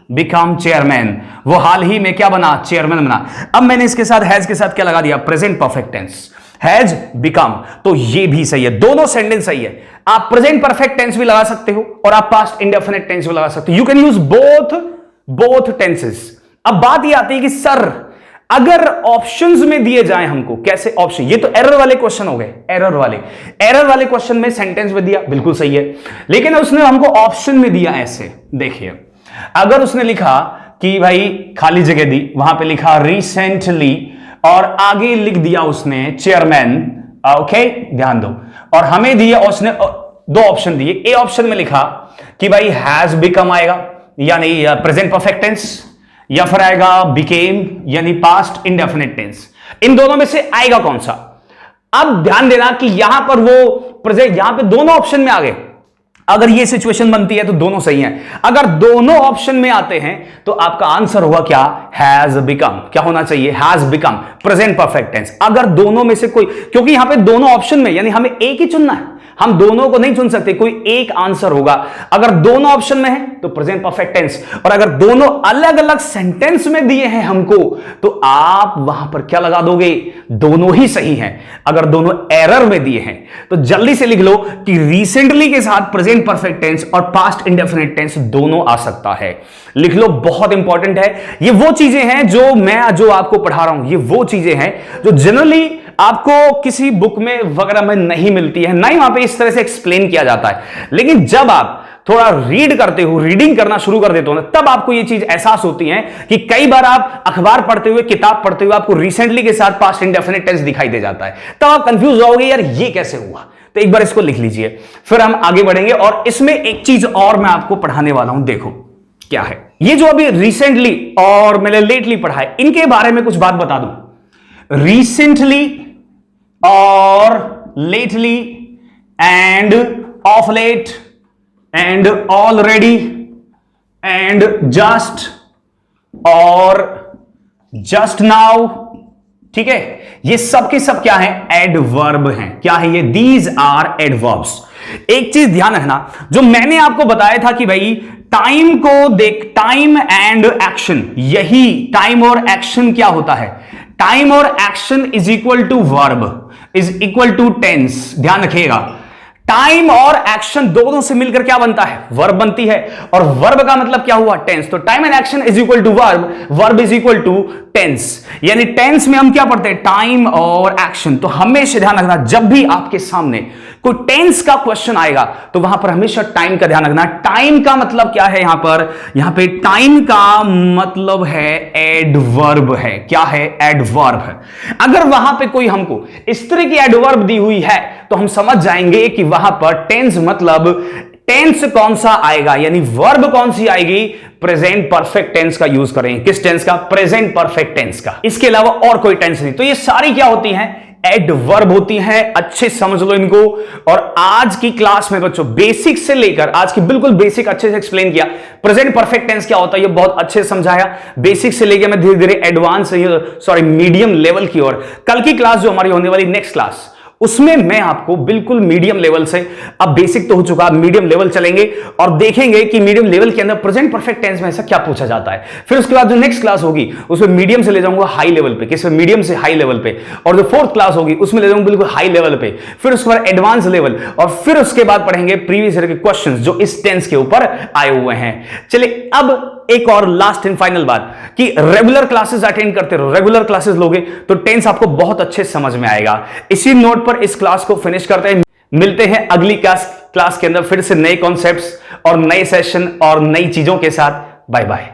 become chairman। वो हाल ही में क्या बना? चेयरमैन बना। अब मैंने इसके साथ हैज के साथ क्या लगा दिया? Present perfect tense. Has become, तो ये भी सही है, दोनों सेंटेंस सही है। आप प्रेजेंट परफेक्ट टेंस भी लगा सकते हो और आप पास्ट इंडेफिनिट टेंस भी लगा सकते हो। You can use both tenses. अब बात ये आती है कि सर अगर ऑप्शंस में दिए जाएं हमको, कैसे ऑप्शन, ये तो एरर वाले क्वेश्चन हो गए, एरर वाले क्वेश्चन में सेंटेंस में दिया, बिल्कुल सही है, लेकिन उसने हमको ऑप्शन में दिया ऐसे। देखिए अगर उसने लिखा कि भाई खाली जगह दी, वहां पे लिखा रिसेंटली और आगे लिख दिया उसने चेयरमैन, ओके ध्यान दो, और हमें दिया उसने दो ऑप्शन दिए। ए ऑप्शन में लिखा कि भाई हैज बिकम आएगा यानी प्रेजेंट परफेक्ट टेंस, या फिर आएगा बिकेम यानी पास्ट इंडेफिनिट टेंस। इन दोनों में से आएगा कौन सा? अब ध्यान देना कि यहां पर वो प्रेजेंट, यहां पे दोनों ऑप्शन में आ गए। अगर ये सिचुएशन बनती है तो दोनों सही हैं। अगर दोनों ऑप्शन में आते हैं तो आपका आंसर होगा क्या? Has become. क्या होना चाहिए? Has become present perfect tense. अगर दोनों में से कोई, क्योंकि यहां पे दोनों ऑप्शन में यानी हमें एक ही चुनना है, हम दोनों को नहीं चुन सकते, कोई एक आंसर होगा। अगर दोनों ऑप्शन में है तो प्रेजेंट परफेक्ट टेंस, और अगर दोनों अलग अलग सेंटेंस में दिए हैं हमको तो आप वहां पर क्या लगा दोगे? दोनों ही सही हैं। अगर दोनों एरर में दिए हैं तो जल्दी से लिख लो कि रिसेंटली के साथ प्रेजेंट परफेक्ट टेंस और पास्ट इंडेफिनिट टेंस दोनों आ सकता है। लिख लो, बहुत इंपॉर्टेंट है। ये वो चीजें हैं जो आपको पढ़ा रहा हूं, ये वो चीजें हैं जो जनरली आपको किसी बुक में वगैरह में नहीं मिलती है, ना ही वहां पे इस तरह से एक्सप्लेन किया जाता है। लेकिन जब आप थोड़ा रीड करते हो, रीडिंग करना शुरू कर देते हो ना, तब आपको ये चीज एहसास होती है कि कई बार आप अखबार पढ़ते हुए, किताब पढ़ते हुए आपको रिसेंटली के साथ पास्ट इंडेफिनिट टेंस दिखाई दे जाता है। तब आप कंफ्यूज होगे, यार ये कैसे हुआ? तो एक बार इसको लिख लीजिए, फिर हम आगे बढ़ेंगे। और इसमें एक चीज और मैं आपको पढ़ाने वाला हूं, देखो क्या है ये जो अभी रिसेंटली और मैंने लेटली पढ़ा है, इनके बारे में कुछ बात बता दूं। रिसेंटली और lately and of late and already and just और जस्ट नाउ, ठीक है, ये सब के सब क्या है? एडवर्ब हैं। क्या है ये? These are adverbs. एक चीज ध्यान रखना, जो मैंने आपको बताया था कि भाई टाइम को देख, टाइम एंड एक्शन, यही टाइम और एक्शन क्या होता है? टाइम और action is equal to verb, is equal to tense. ध्यान रखिएगा, टाइम और एक्शन दोनों से मिलकर क्या बनता है? वर्ब बनती है, और वर्ब का मतलब क्या हुआ? टेंस। तो time and action is equal to verb, verb is equal to tense. यानी टेंस में हम क्या पढ़ते हैं? टाइम और एक्शन। तो हमेशा ध्यान रखना, जब भी आपके सामने कोई टेंस का क्वेश्चन आएगा तो वहां पर हमेशा टाइम का ध्यान रखना। टाइम का मतलब क्या है? यहां पे टाइम का मतलब है एडवर्ब है। क्या है? एडवर्ब है। अगर वहां पे कोई हमको इस तरह की एडवर्ब दी हुई है तो हम समझ जाएंगे कि वहां पर टेंस मतलब टेंस कौन सा आएगा, यानी वर्ब कौन सी आएगी? प्रेजेंट परफेक्ट टेंस का यूज करेंगे। किस टेंस का? प्रेजेंट परफेक्ट टेंस का। इसके अलावा और कोई टेंस नहीं। तो ये सारी क्या होती हैं? एडवर्ब होती हैं। अच्छे समझ लो इनको। और आज की क्लास में बच्चों बेसिक से लेकर आज की बिल्कुल बेसिक अच्छे से एक्सप्लेन किया। प्रेजेंट परफेक्ट टेंस क्या होता है ये बहुत अच्छे से समझाया। बेसिक से लेकर मैं धीरे धीरे एडवांस मीडियम लेवल की ओर, कल की क्लास जो हमारी होने वाली नेक्स्ट क्लास, उसमें मैं आपको बिल्कुल मीडियम लेवल से, अब बेसिक तो हो चुका, मीडियम लेवल चलेंगे और देखेंगे कि मीडियम लेवल के अंदर प्रेजेंट परफेक्ट टेंस में ऐसा क्या पूछा जाता है। फिर उसके बाद जो नेक्स्ट क्लास होगी उसमें मीडियम से ले जाऊंगा हाई लेवल पे, किसमें? मीडियम से हाई लेवल पे। और जो फोर्थ क्लास होगी उसमें ले जाऊंगा बिल्कुल हाई लेवल पे। फिर उसके बाद एडवांस लेवल, और फिर उसके बाद पढ़ेंगे प्रीवियस ईयर के क्वेश्चंस जो इस टेंस के ऊपर आए हुए हैं। चलिए अब एक और लास्ट एंड फाइनल बात कि रेगुलर क्लासेस अटेंड करते रहो। रेगुलर क्लासेस लोगे तो टेंस आपको बहुत अच्छे समझ में आएगा। इसी नोट पर इस क्लास को फिनिश करते हैं। मिलते हैं अगली क्लास के अंदर फिर से नए कॉन्सेप्ट्स और नए सेशन और नई चीजों के साथ। Bye bye.